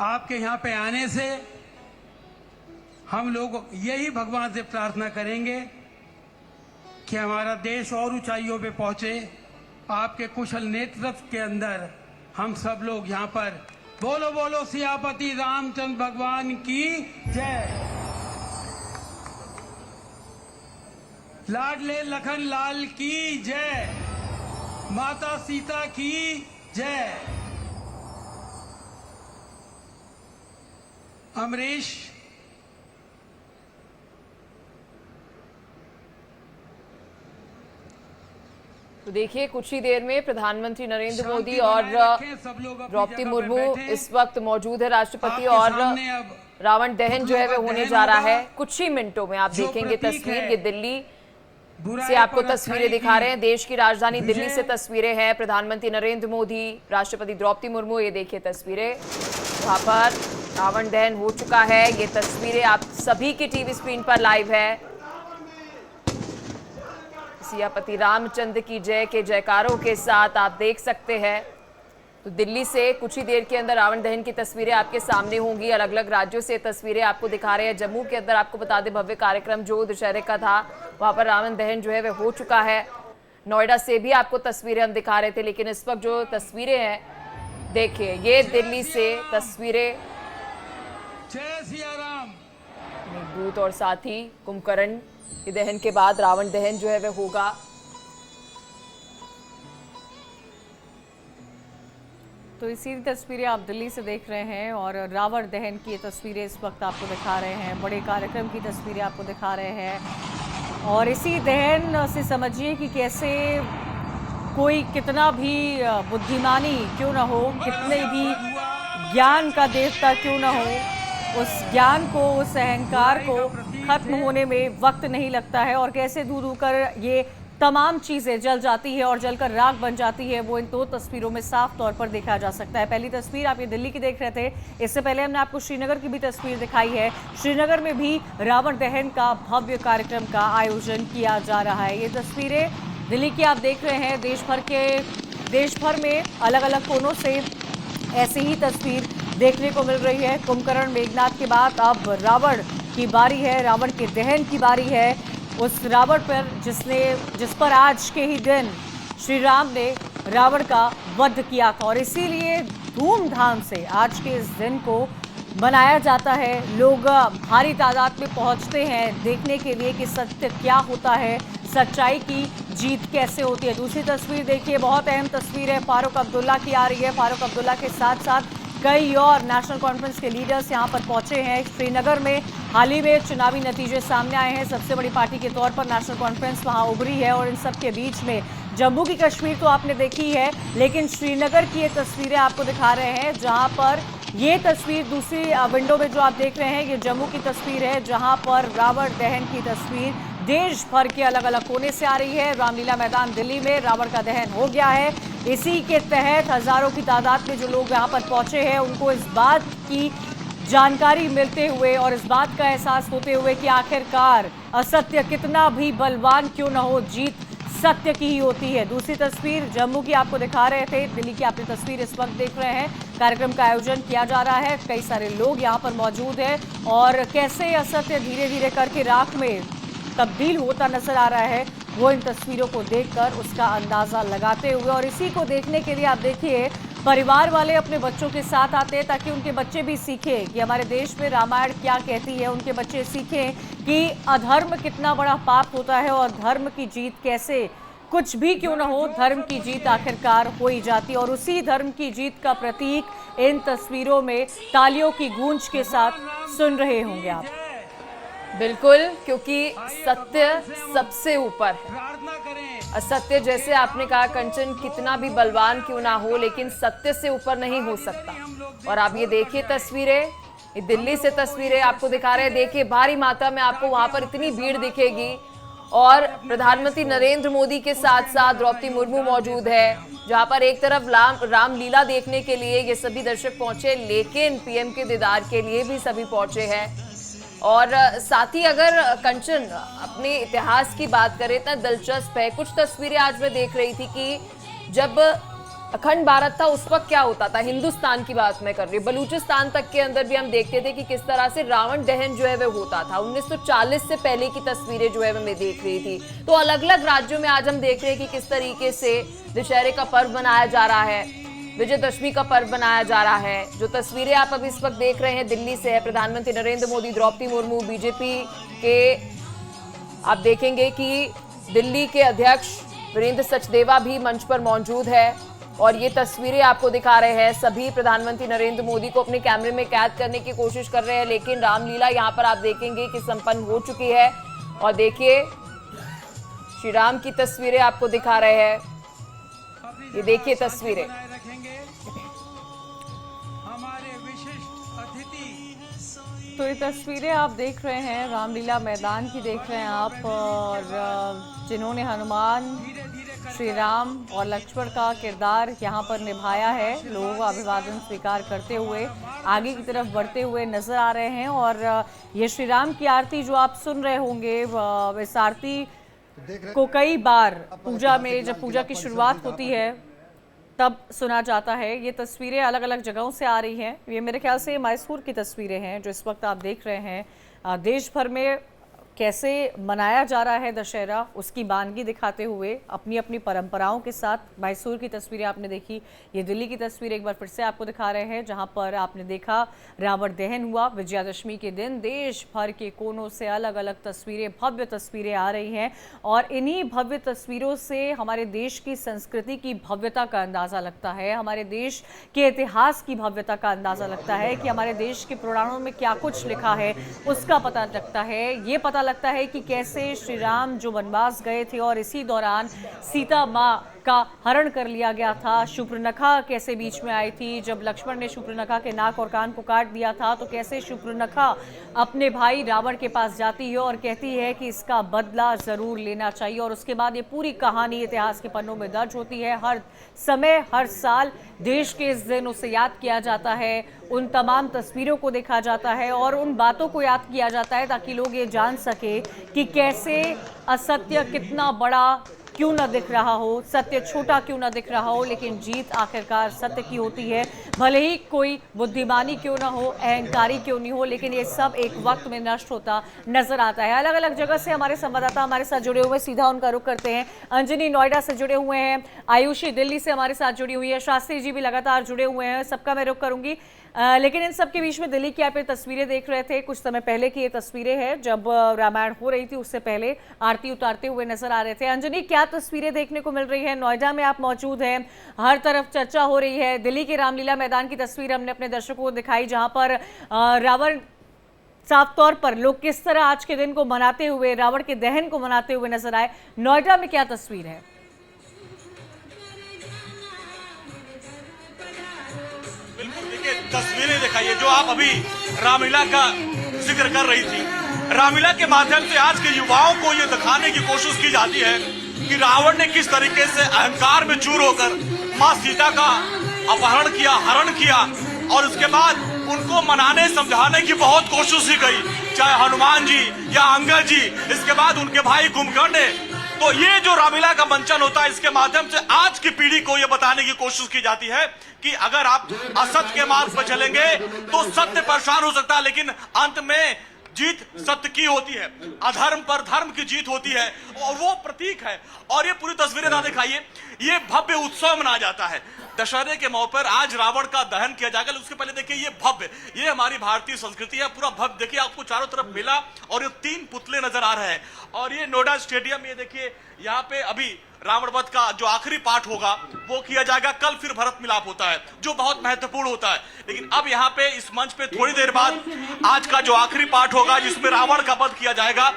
Speaker 8: आपके यहाँ पे आने से हम लोग यही भगवान से प्रार्थना करेंगे कि हमारा देश और ऊंचाइयों पे पहुंचे। आपके कुशल नेतृत्व के अंदर हम सब लोग यहाँ पर बोलो बोलो सियापति रामचंद्र भगवान की जय, लाडले लखन लाल की जय, माता सीता की जय। अमरीश,
Speaker 2: तो देखिए, कुछ ही देर में प्रधानमंत्री नरेंद्र मोदी और द्रौपदी मुर्मू इस वक्त मौजूद है। राष्ट्रपति और रावण दहन जो है वो होने जा रहा है कुछ ही मिनटों में। आप देखेंगे तस्वीर, ये दिल्ली से आपको तस्वीरें दिखा रहे हैं, देश की राजधानी दिल्ली से तस्वीरें हैं। प्रधानमंत्री नरेंद्र मोदी, राष्ट्रपति द्रौपदी मुर्मू, ये देखिए तस्वीरें, वहां पर रावण दहन हो चुका है। ये तस्वीरें आप सभी की टीवी स्क्रीन पर लाइव है। सियापति रामचंद्र की जय के जयकारों के साथ आप देख सकते हैं। तो दिल्ली से कुछ ही देर के अंदर रावण दहन की तस्वीरें आपके सामने होंगी। अलग अलग राज्यों से तस्वीरें आपको दिखा रहे हैं। जम्मू के अंदर आपको बता दें, भव्य कार्यक्रम जो दशहरे का था, वहां पर रावण दहन जो है वह हो चुका है। नोएडा से भी आपको तस्वीरें हम दिखा रहे थे, लेकिन इस वक्त जो तस्वीरें हैं, देखिए, ये दिल्ली से तस्वीरें।
Speaker 8: जय सिया राम।
Speaker 2: मेघदूत और साथ ही कुंभकर्ण के दहन के बाद रावण दहन जो है वह होगा।
Speaker 1: तो इसी तस्वीरें आप दिल्ली से देख रहे हैं और रावण दहन की ये तस्वीरें इस वक्त आपको दिखा रहे हैं, बड़े कार्यक्रम की तस्वीरें आपको दिखा रहे हैं। और इसी दहन से समझिए कि कैसे कोई कितना भी बुद्धिमानी क्यों ना हो, कितने भी ज्ञान का देवता क्यों ना हो, उस ज्ञान को, उस अहंकार को खत्म होने में वक्त नहीं लगता है। और कैसे दूर होकर ये तमाम चीज़ें जल जाती है और जलकर राख बन जाती है, वो इन दो तस्वीरों में साफ तौर पर देखा जा सकता है। पहली तस्वीर आप ये दिल्ली की देख रहे थे, इससे पहले हमने आपको श्रीनगर की भी तस्वीर दिखाई है। श्रीनगर में भी रावण दहन का भव्य कार्यक्रम का आयोजन किया जा रहा है। ये तस्वीरें दिल्ली की आप देख रहे हैं। देश भर में अलग अलग कोनों से ऐसी ही तस्वीर देखने को मिल रही है। कुंभकर्ण मेघनाथ के बाद अब रावण की बारी है, रावण के दहन की बारी है। उस रावण पर जिस पर आज के ही दिन श्री राम ने रावण का वध किया था और इसीलिए धूमधाम से आज के इस दिन को मनाया जाता है। लोग भारी तादाद में पहुंचते हैं देखने के लिए कि सत्य क्या होता है, सच्चाई की जीत कैसे होती है। दूसरी तस्वीर देखिए, बहुत अहम तस्वीर है, फारूक अब्दुल्ला की आ रही है। फारूक अब्दुल्ला के साथ साथ कई और नेशनल कॉन्फ्रेंस के लीडर्स यहां पर पहुंचे हैं। श्रीनगर में हाल ही में चुनावी नतीजे सामने आए हैं, सबसे बड़ी पार्टी के तौर पर नेशनल कॉन्फ्रेंस वहां उभरी है और इन सब के बीच में जम्मू की कश्मीर तो आपने देखी है, लेकिन श्रीनगर की ये तस्वीरें आपको दिखा रहे हैं, जहां पर ये तस्वीर दूसरी विंडो में जो आप देख रहे हैं ये जम्मू की तस्वीर है, जहां पर रावण दहन की तस्वीर देश भर के अलग अलग कोने से आ रही है। रामलीला मैदान दिल्ली में रावण का दहन हो गया है। इसी के तहत हजारों की तादाद में जो लोग यहाँ पर पहुंचे हैं उनको इस बात की जानकारी मिलते हुए और इस बात का एहसास होते हुए कि आखिरकार असत्य कितना भी बलवान क्यों न हो, जीत सत्य की ही होती है। दूसरी तस्वीर जम्मू की आपको दिखा रहे थे, दिल्ली की आपने तस्वीर इस वक्त देख रहे हैं। कार्यक्रम का आयोजन किया जा रहा है, कई सारे लोग यहाँ पर मौजूद हैं और कैसे असत्य धीरे धीरे करके राख में तब्दील होता नजर आ रहा है, वो इन तस्वीरों को देखकर उसका अंदाजा लगाते हुए। और इसी को देखने के लिए आप देखिए परिवार वाले अपने बच्चों के साथ आते हैं ताकि उनके बच्चे भी सीखें कि हमारे देश में रामायण क्या कहती है, उनके बच्चे सीखें कि अधर्म कितना बड़ा पाप होता है और धर्म की जीत कैसे, कुछ भी क्यों ना हो, धर्म की जीत आखिरकार हो ही जाती है। और उसी धर्म की जीत का प्रतीक इन तस्वीरों में तालियों की गूंज के साथ सुन रहे होंगे आप।
Speaker 2: बिल्कुल, क्योंकि सत्य सबसे ऊपर है। असत्य, जैसे आपने कहा कंचन, कितना भी बलवान क्यों ना हो लेकिन सत्य से ऊपर नहीं हो सकता। और आप ये देखिए तस्वीरें, ये दिल्ली से तस्वीरें आपको दिखा रहे हैं। देखिए भारी मात्रा में आपको वहां पर इतनी भीड़ दिखेगी और प्रधानमंत्री नरेंद्र मोदी के साथ साथ द्रौपदी मुर्मू मौजूद है, जहां पर एक तरफ रामलीला देखने के लिए ये सभी दर्शक पहुंचे, लेकिन पीएम के दीदार के लिए भी सभी पहुंचे हैं। और साथ ही अगर कंचन अपने इतिहास की बात करें इतना दिलचस्प है। कुछ तस्वीरें आज मैं देख रही थी कि जब अखंड भारत था उस वक्त क्या होता था, हिंदुस्तान की बात मैं कर रही हूँ, बलूचिस्तान तक के अंदर भी हम देखते थे कि किस तरह से रावण दहन जो है वह होता था। 1940 से पहले की तस्वीरें जो है मैं देख रही थी। तो अलग अलग राज्यों में आज हम देख रहे हैं कि किस तरीके से दशहरे का पर्व मनाया जा रहा है, विजयदशमी का पर्व मनाया जा रहा है। जो तस्वीरें आप अभी इस वक्त देख रहे हैं दिल्ली से है, प्रधानमंत्री नरेंद्र मोदी, द्रौपदी मुर्मू, बीजेपी के आप देखेंगे कि दिल्ली के अध्यक्ष वीरेंद्र सचदेवा भी मंच पर मौजूद है और ये तस्वीरें आपको दिखा रहे हैं। सभी प्रधानमंत्री नरेंद्र मोदी को अपने कैमरे में कैद करने की कोशिश कर रहे हैं, लेकिन रामलीला यहाँ पर आप देखेंगे कि संपन्न हो चुकी है। और देखिए श्री राम की तस्वीरें आपको दिखा रहे हैं, ये देखिए तस्वीरें।
Speaker 1: तो ये तस्वीरें आप देख रहे हैं रामलीला मैदान की देख रहे हैं आप, और जिन्होंने हनुमान, श्री राम और लक्ष्मण का किरदार यहाँ पर निभाया है, लोग अभिवादन स्वीकार करते हुए आगे की तरफ बढ़ते हुए नजर आ रहे हैं। और ये श्री राम की आरती जो आप सुन रहे होंगे, इस आरती को कई बार पूजा में, जब पूजा की शुरुआत होती है तब सुना जाता है। ये तस्वीरें अलग अलग जगहों से आ रही हैं। ये मेरे ख्याल से मैसूर की तस्वीरें हैं जो इस वक्त आप देख रहे हैं। देश भर में कैसे मनाया जा रहा है दशहरा, उसकी वानगी दिखाते हुए अपनी अपनी परंपराओं के साथ। मैसूर की तस्वीरें आपने देखी, ये दिल्ली की तस्वीर एक बार फिर से आपको दिखा रहे हैं, जहां पर आपने देखा रावण दहन हुआ विजयादशमी के दिन। देश भर के कोनों से अलग अलग तस्वीरें, भव्य तस्वीरें आ रही हैं और इन्हीं भव्य तस्वीरों से हमारे देश की संस्कृति की भव्यता का अंदाज़ा लगता है, हमारे देश के इतिहास की भव्यता का अंदाज़ा लगता है कि हमारे देश के पुराणों में क्या कुछ लिखा है उसका पता लगता है। ये पता लगता है कि कैसे श्री राम जो वनवास गए थे और इसी दौरान सीता माँ का हरण कर लिया गया था। शूर्पणखा कैसे बीच में आई थी, जब लक्ष्मण ने शूर्पणखा के नाक और कान को काट दिया था तो कैसे शूर्पणखा अपने भाई रावण के पास जाती है और कहती है कि इसका बदला जरूर लेना चाहिए। और उसके बाद ये पूरी कहानी इतिहास के पन्नों में दर्ज होती है। हर समय हर साल देश के इस दिन उसे याद किया जाता है, उन तमाम तस्वीरों को देखा जाता है और उन बातों को याद किया जाता है ताकि लोग ये जान सके कि कैसे असत्य कितना बड़ा क्यों ना दिख रहा हो, सत्य छोटा क्यों ना दिख रहा हो, लेकिन जीत आखिरकार सत्य की होती है। भले ही कोई बुद्धिमानी क्यों ना हो, अहंकारी क्यों नहीं हो, लेकिन ये सब एक वक्त में नष्ट होता नजर आता है। अलग अलग जगह से हमारे संवाददाता हमारे साथ जुड़े हुए, सीधा उनका रुख करते हैं। अंजनी नोएडा से जुड़े हुए हैं, आयुषी दिल्ली से हमारे साथ जुड़ी हुई है, शास्त्री जी भी लगातार जुड़े हुए हैं। सबका मैं रुख करूंगी, लेकिन इन सब के बीच में दिल्ली की आप ये तस्वीरें देख रहे थे, कुछ समय पहले की ये तस्वीरें हैं जब रामायण हो रही थी, उससे पहले आरती उतारते हुए नजर आ रहे थे। अंजनी, क्या तस्वीरें देखने को मिल रही है? नोएडा में आप मौजूद हैं, हर तरफ चर्चा हो रही है। दिल्ली के रामलीला मैदान की तस्वीर हमने अपने दर्शकों को दिखाई, जहां पर रावण साफ तौर पर लोग किस तरह आज के दिन को मनाते हुए, रावण के दहन को मनाते हुए नजर आए। नोएडा में क्या तस्वीर है?
Speaker 10: तस्वीरें दिखाइए जो आप अभी रामलीला का जिक्र कर रही थी। रामलीला के माध्यम से आज के युवाओं को ये दिखाने की कोशिश की जाती है कि रावण ने किस तरीके से अहंकार में चूर होकर मां सीता का अपहरण किया, हरण किया और उसके बाद उनको मनाने समझाने की बहुत कोशिश की गई, चाहे हनुमान जी या अंगद जी, इसके बाद उनके भाई कुंभकर्ण ने। तो ये जो रामलीला का मंचन होता है, इसके माध्यम से आज की पीढ़ी को ये बताने की कोशिश की जाती है कि अगर आप असत्य के मार्ग पर चलेंगे तो सत्य परेशान हो सकता है, लेकिन अंत में जीत सत्य की होती है, अधर्म पर धर्म की जीत होती है और वो प्रतीक है। और ये पूरी तस्वीरें ना दिखाइए, ये भव्य उत्सव मनाया जाता है दशहरे के मौके पर। आज रावण का दहन किया जाएगा, उसके पहले देखिए ये भव्य, ये हमारी भारतीय संस्कृति है, पूरा भव्य। देखिए आपको चारों तरफ मेला और ये 3 पुतले नजर आ रहे हैं और ये नोएडा स्टेडियम, ये देखिए यहाँ पे अभी रावण वध का जो आखिरी पाठ होगा वो किया जाएगा। कल फिर भरत मिलाप होता है जो बहुत महत्वपूर्ण होता है, लेकिन अब यहाँ पे इस मंच पे थोड़ी देर बाद आज का जो आखिरी पाठ होगा जिसमें रावण का वध किया जाएगा,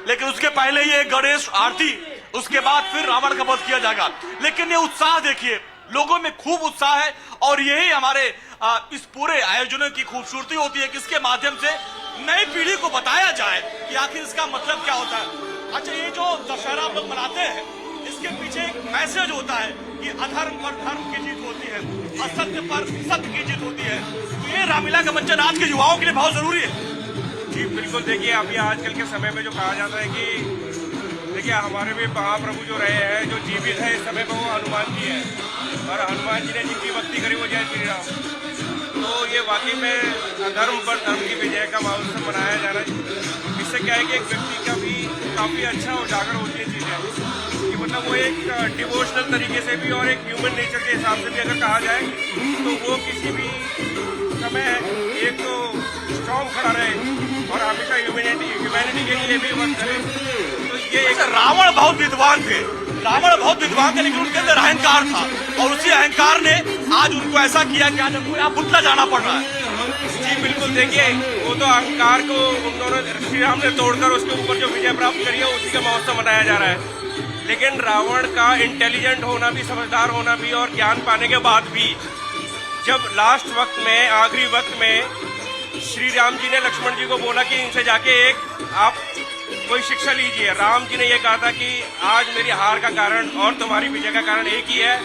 Speaker 10: लेकिन उसके पहले ये गणेश आरती, उसके बाद फिर रावण का वध किया जाएगा। लेकिन ये उत्साह देखिए, लोगों में खूब उत्साह है और यही हमारे इस पूरे आयोजनों की खूबसूरती होती है कि इसके माध्यम से नई पीढ़ी को बताया जाए कि आखिर इसका मतलब क्या होता है। अच्छा, ये जो दशहरा हम लोग मनाते हैं, इसके पीछे एक मैसेज होता है कि अधर्म पर धर्म की जीत होती है, असत्य पर सत्य की जीत होती है। तो ये रामलीला का मंचन आज के युवाओं के लिए बहुत जरूरी है।
Speaker 15: जी बिल्कुल, देखिए अभी आजकल के समय में जो कहा जाता है कि देखिए हमारे भी महाप्रभु जो रहे हैं, जो जीवित है इस समय में, वो हनुमान जी हैं और हनुमान जी ने जिनकी भक्ति करी वो जय श्री राम। तो ये वाकई में अधर्म पर धर्म की विजय का महोत्सव मनाया जा रहा है। इससे क्या है कि एक व्यक्ति का भी काफ़ी अच्छा उजागर होती है चीज़ें कि मतलब वो एक डिवोशनल तरीके से भी और एक ह्यूमन नेचर के हिसाब से भी अगर कहा जाए तो वो किसी भी समय एक तो स्ट्रॉन्ग खड़ा रहे और हमेशा ह्यूमैनिटी के लिए भी वर्क करे। तो ये एक
Speaker 10: रावण बहुत विद्वान थे, रावण बहुत विद्वान थे, लेकिन उनके अंदर अहंकार था और उसी अहंकार ने आज उनको ऐसा किया कि आज उनको यहाँ पुतला जाना पड़ रहा है।
Speaker 15: जी बिल्कुल, देखिए वो तो अहंकार को उन दोनों श्री राम ने तोड़कर उसके ऊपर जो विजय प्राप्त करी है उसी का महोत्सव मनाया जा रहा है। लेकिन रावण का इंटेलिजेंट होना भी, समझदार होना भी और ज्ञान पाने के बाद भी जब लास्ट वक्त में, आखिरी वक्त में श्री राम जी ने लक्ष्मण जी को बोला कि इनसे जाके एक आप कोई शिक्षा लीजिए, राम जी ने ये कहा था कि आज मेरी हार का कारण और तुम्हारी विजय का कारण एक ही है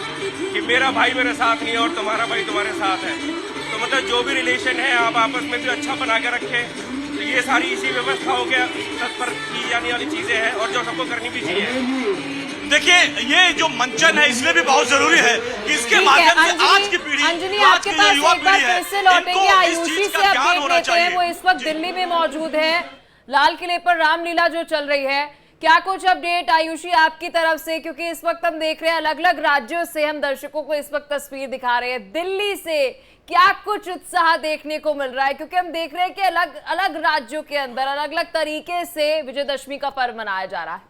Speaker 15: कि मेरा भाई मेरे साथ नहीं है और तुम्हारा भाई तुम्हारे साथ है। तो मतलब जो भी रिलेशन है आप आपस में भी अच्छा बना के रखें। तो ये सारी इसी व्यवस्थाओं के तत्पर की जाने वाली चीजें हैं और जो सबको करनी भी चाहिए।
Speaker 10: देखिए ये जो मंचन है इसलिए भी बहुत जरूरी है कि इसके माध्यम से आज की पीढ़ी,
Speaker 2: अंजनी आपके पास एक बार फिर से लौटेंगे, आयुषी से अपडेट लेते हैं। वो इस वक्त दिल्ली में मौजूद है, लाल किले पर रामलीला जो चल रही है, क्या कुछ अपडेट आयुषी आपकी तरफ से? क्योंकि इस वक्त हम देख रहे हैं अलग अलग राज्यों से हम दर्शकों को इस वक्त तस्वीर दिखा रहे हैं। दिल्ली से क्या कुछ उत्साह देखने को मिल रहा है? क्योंकि हम देख रहे हैं कि अलग अलग राज्यों के अंदर अलग अलग तरीके से विजयदशमी का पर्व मनाया जा रहा है।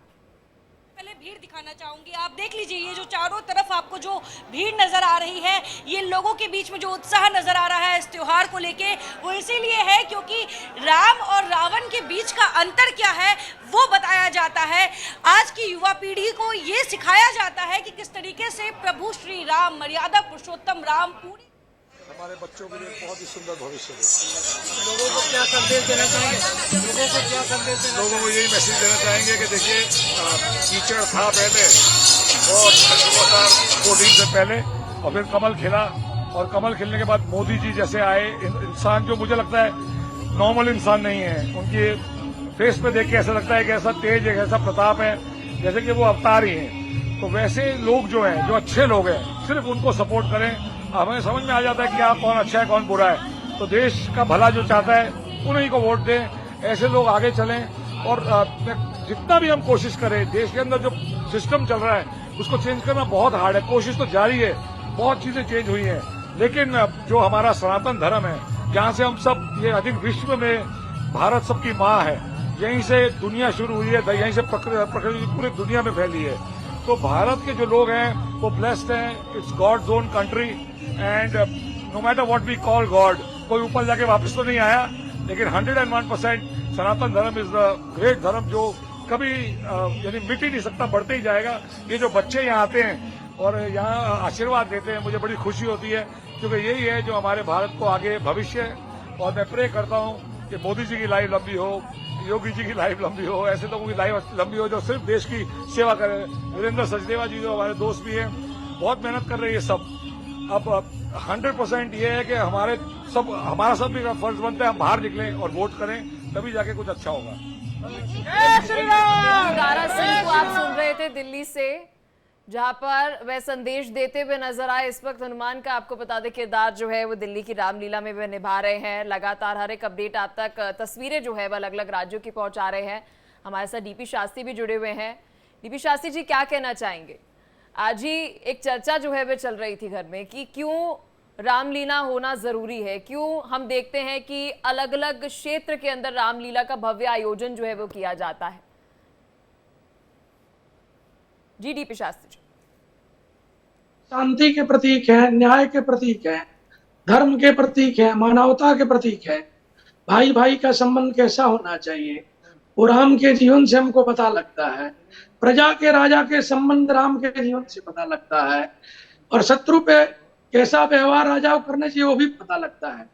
Speaker 11: पहले भीड़ दिखाना चाहूंगी, आप देख लीजिए ये जो चारों तरफ आपको जो भीड़ नजर आ रही है, ये लोगों के बीच में जो उत्साह नजर आ रहा है इस त्योहार को लेके, वो इसीलिए है क्योंकि राम और रावण के बीच का अंतर क्या है वो बताया जाता है। आज की युवा पीढ़ी को ये सिखाया जाता है कि किस तरीके से प्रभु श्री राम, मर्यादा पुरुषोत्तम राम पूरी
Speaker 4: हमारे बच्चों के लिए बहुत ही सुंदर भविष्य है। लोगों को क्या संदेश देना चाहेंगे? लोगों को यही मैसेज देना चाहेंगे कि देखिए, कीचड़ था पहले और 2014 से पहले, और फिर कमल खिला, और कमल खिलने के बाद मोदी जी जैसे आए इंसान, जो मुझे लगता है नॉर्मल इंसान नहीं है। उनके फेस पे देख के ऐसा लगता है कि ऐसा तेज है, ऐसा प्रताप है, जैसे कि वो अवतार ही हैं। तो वैसे लोग जो हैं, जो अच्छे लोग हैं, सिर्फ उनको सपोर्ट करें। हमें समझ में आ जाता है कि क्या कौन अच्छा है कौन बुरा है, तो देश का भला जो चाहता है उन्हीं को वोट दें। ऐसे लोग आगे चलें, और जितना भी हम कोशिश करें, देश के अंदर जो सिस्टम चल रहा है उसको चेंज करना बहुत हार्ड है। कोशिश तो जारी है, बहुत चीजें चेंज हुई हैं, लेकिन जो हमारा सनातन धर्म है, जहाँ से हम सब, ये आई थिंक विश्व में भारत सबकी माँ है, यहीं से दुनिया शुरू हुई है, यहीं से प्रकृति पूरी दुनिया में फैली है। तो भारत के जो लोग हैं वो ब्लेस्ड हैं। It's God's own country, and no matter what we call God, कोई ऊपर जाके वापस तो नहीं आया, लेकिन 101% सनातन धर्म इज द ग्रेट धर्म जो कभी यानी मिट ही नहीं सकता, बढ़ते ही जाएगा। ये जो बच्चे यहाँ आते हैं और यहाँ आशीर्वाद देते हैं, मुझे बड़ी खुशी होती है, क्योंकि यही है जो हमारे भारत को आगे भविष्य है। और मैं प्रे करता हूँ कि मोदी जी की लाइफ लंबी हो, योगी जी की लाइफ लंबी हो, ऐसे लोगों की लाइफ लंबी हो जो सिर्फ देश की सेवा करें। वीरेंद्र सचदेवा जी जो हमारे दोस्त भी हैं, बहुत मेहनत कर रहे हैं सब। अब 100% ये है कि हमारा सब भी फर्ज बनता है हम बाहर निकलें और वोट करें, तभी जाके कुछ अच्छा होगा।
Speaker 2: दारा सिंह को आप सुन रहे थे दिल्ली से, जहां पर वह संदेश देते हुए नजर आए। इस वक्त हनुमान का आपको बता दें किरदार जो है वो दिल्ली की रामलीला में वे निभा रहे हैं। लगातार हर एक अपडेट आप तक, तस्वीरें जो है वह अलग अलग राज्यों की पहुंचा रहे हैं। हमारे साथ डीपी शास्त्री भी जुड़े हुए हैं। डीपी शास्त्री जी, क्या कहना चाहेंगे? आज ही एक चर्चा जो है वह चल रही थी घर में कि क्यों रामलीला होना जरूरी है, क्यों हम देखते हैं कि अलग अलग क्षेत्र के अंदर रामलीला का भव्य आयोजन जो है वो किया जाता है। जी डीपी शास्त्री जी।
Speaker 9: शांति के प्रतीक है, न्याय के प्रतीक है, धर्म के प्रतीक है, मानवता के प्रतीक है। भाई भाई का संबंध कैसा होना चाहिए वो राम के जीवन से हमको पता लगता है। प्रजा के राजा के संबंध राम के जीवन से पता लगता है, और शत्रु पे कैसा व्यवहार राजा को करना चाहिए वो भी पता लगता है।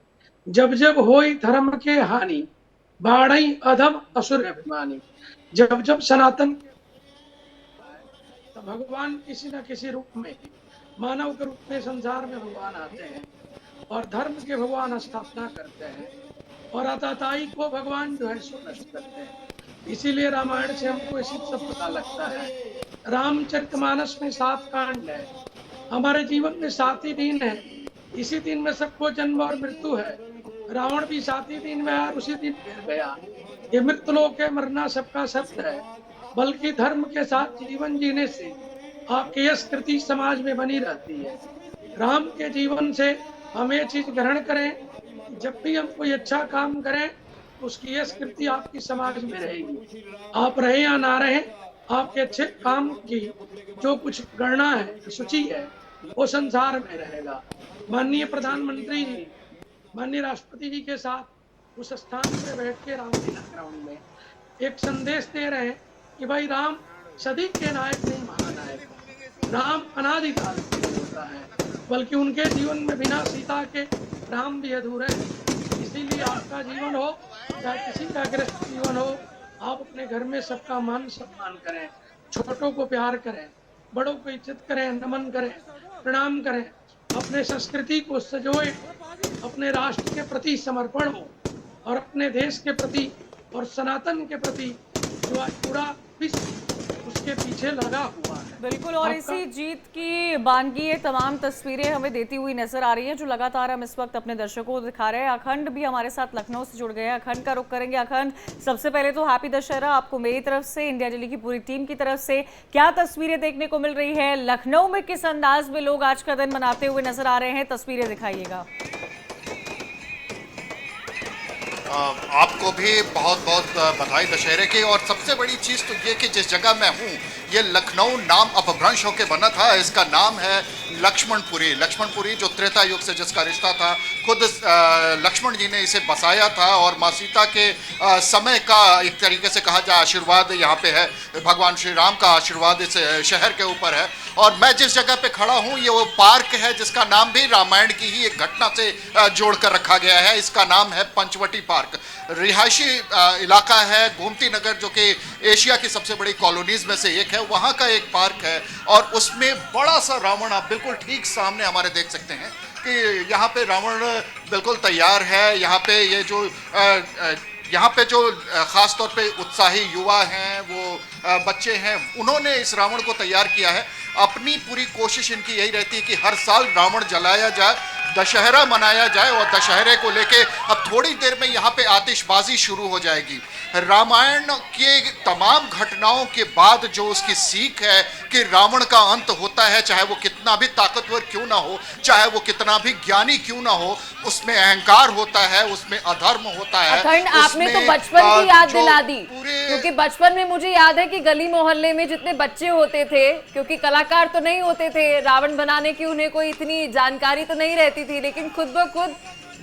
Speaker 9: जब जब होई धर्म के हानि, बाढ़ई अधम असुर अभिमानी। जब जब सनातन तो भगवान किसी न किसी रूप में, मानव के रूप में संसार में भगवान आते हैं और धर्म के भगवान स्थापना करते हैं, और अताताई को भगवान जो है सो नष्ट करते हैं। इसीलिए रामायण से हमको इसी सब पता लगता है। रामचरितमानस में 7 कांड है, हमारे जीवन में 7 ही दिन है। इसी दिन में सबको जन्म और मृत्यु है। रावण भी 7 ही दिन में आया, उसी दिन गिर गया। ये मृत्युलोक है, मरना सबका सत्य है, बल्कि धर्म के साथ जीवन जीने से आपकी यश कृति समाज में बनी रहती है। राम के जीवन से हम ये चीज ग्रहण करें, जब भी हम कोई अच्छा काम करें उसकी यश कृति आपकी समाज में रहेगी। आप रहे या ना रहे, आपके अच्छे काम की जो कुछ गणना है, सूची है, वो संसार में रहेगा। माननीय प्रधानमंत्री जी माननीय राष्ट्रपति जी के साथ उस स्थान पे बैठ के रामलीला ग्राउंड में एक संदेश दे रहे हैं कि भाई राम सदी के नायक नहीं, महानायक। राम अनादिकाल से होता है, बल्कि उनके जीवन में बिना सीता के राम भी अधूरे हैं। इसीलिए आपका जीवन हो चाहे किसी का गृहस्थ जीवन हो, आप अपने घर में सबका मान सम्मान करें, छोटों को प्यार करें, बड़ों को इज्जत करें, नमन करें, प्रणाम करें, अपने संस्कृति को सजोए, अपने राष्ट्र के प्रति समर्पण हो, और अपने देश के प्रति और सनातन के प्रति जो आज पूरा विश्व उसके पीछे लगा हुआ है।
Speaker 1: बिल्कुल, और इसी जीत की बानगी ये तमाम तस्वीरें हमें देती हुई नजर आ रही हैं जो लगातार हम इस वक्त अपने दर्शकों को दिखा रहे हैं। अखंड भी हमारे साथ लखनऊ से जुड़ गए हैं, अखंड का रुख करेंगे। अखंड, सबसे पहले तो हैप्पी दशहरा आपको मेरी तरफ से, इंडिया डेली की पूरी टीम की तरफ से। क्या तस्वीरें देखने को मिल रही है लखनऊ में, किस अंदाज में लोग आज का दिन मनाते हुए नजर आ रहे हैं, तस्वीरें दिखाइएगा।
Speaker 16: आपको भी बहुत बहुत बधाई दशहरे की। और सबसे बड़ी चीज़ तो ये कि जिस जगह मैं हूँ ये लखनऊ नाम अपभ्रंश होकर बना था। इसका नाम है लक्ष्मणपुरी। लक्ष्मणपुरी जो त्रेता युग से जिसका रिश्ता था, खुद लक्ष्मण जी ने इसे बसाया था और माँ सीता के समय का एक तरीके से कहा जाए आशीर्वाद यहाँ पे है। भगवान श्री राम का आशीर्वाद इस शहर के ऊपर है। और मैं जिस जगह पे खड़ा हूँ ये वो पार्क है जिसका नाम भी रामायण की ही एक घटना से जोड़ कर रखा गया है। इसका नाम है पंचवटी पार्क। रिहायशी इलाका है गोमती नगर, जो कि एशिया की सबसे बड़ी कॉलोनीज में से एक है, वहाँ का एक पार्क है। और उसमें बड़ा सा रावण आप बिल्कुल ठीक सामने हमारे देख सकते हैं कि यहाँ पे रावण बिल्कुल तैयार है। यहाँ पे ये जो यहाँ पे जो ख़ास तौर पे उत्साही युवा हैं, वो बच्चे हैं, उन्होंने इस रावण को तैयार किया है। अपनी पूरी कोशिश इनकी यही रहती है कि हर साल रावण जलाया जाए, दशहरा मनाया जाए। और दशहरे को लेके अब थोड़ी देर में यहाँ पे आतिशबाजी शुरू हो जाएगी। रामायण के तमाम घटनाओं के बाद जो उसकी सीख है कि रावण का अंत होता है, चाहे वो कितना भी ताकतवर क्यों ना हो, चाहे वो कितना भी ज्ञानी क्यों ना हो, उसमें अहंकार होता है, उसमें अधर्म होता है।
Speaker 2: अखंड, आपने तो बचपन की याद दिला दी, क्योंकि बचपन में मुझे याद है कि गली मोहल्ले में जितने बच्चे होते थे, क्योंकि कलाकार तो नहीं होते थे रावण बनाने की, उन्हें कोई इतनी जानकारी तो नहीं रहती थी, लेकिन खुद ब खुद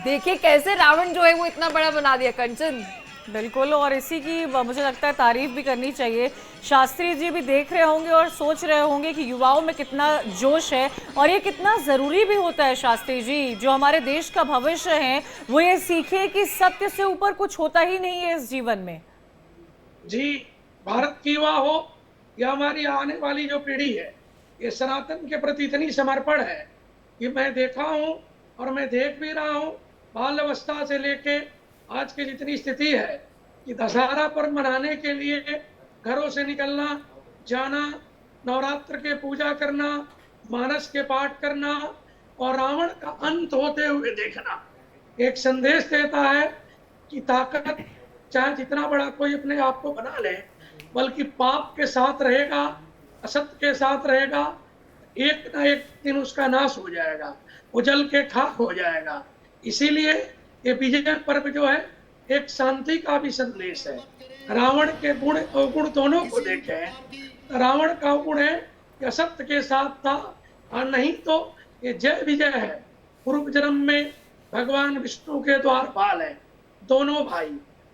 Speaker 2: देखिए कैसे रावण जो है वो इतना बड़ा बना दिया। कंचन,
Speaker 1: बिल्कुल, और इसी की मुझे लगता है तारीफ भी करनी चाहिए। शास्त्री जी भी देख रहे होंगे और सोच रहे होंगे कि युवाओं में कितना जोश है और ये कितना ज़रूरी भी होता है। शास्त्री जी, जो हमारे देश का भविष्य है, वो ये सीखे कि सत्य से ऊपर कुछ होता ही नहीं है इस जीवन में।
Speaker 9: जी, भारत की युवा हो या हमारी आने वाली जो पीढ़ी है, ये सनातन के प्रति इतनी समर्पण है कि मैं देखा हूँ और मैं देख भी रहा हूँ, बाल अवस्था से लेके आज की जितनी स्थिति है कि दशहरा पर्व मनाने के लिए घरों से निकलना, जाना, नवरात्र के पूजा करना, मानस के पाठ करना और रावण का अंत होते हुए देखना एक संदेश देता है कि ताकत चाहे जितना बड़ा कोई अपने आप को बना ले, बल्कि पाप के साथ रहेगा, असत्य के साथ रहेगा, एक ना एक दिन उसका नाश हो जाएगा, वो जल के खाक हो जाएगा। इसीलिए ये विजय पर्व जो है एक शांति का भी संदेश है। रावण के गुण अवगुण दोनों को देखें। रावण का गुण है कि असत्य के साथ था, और नहीं तो ये जय विजय है। पूर्व जन्म में भगवान विष्णु के द्वारपाल है दोनों भाई,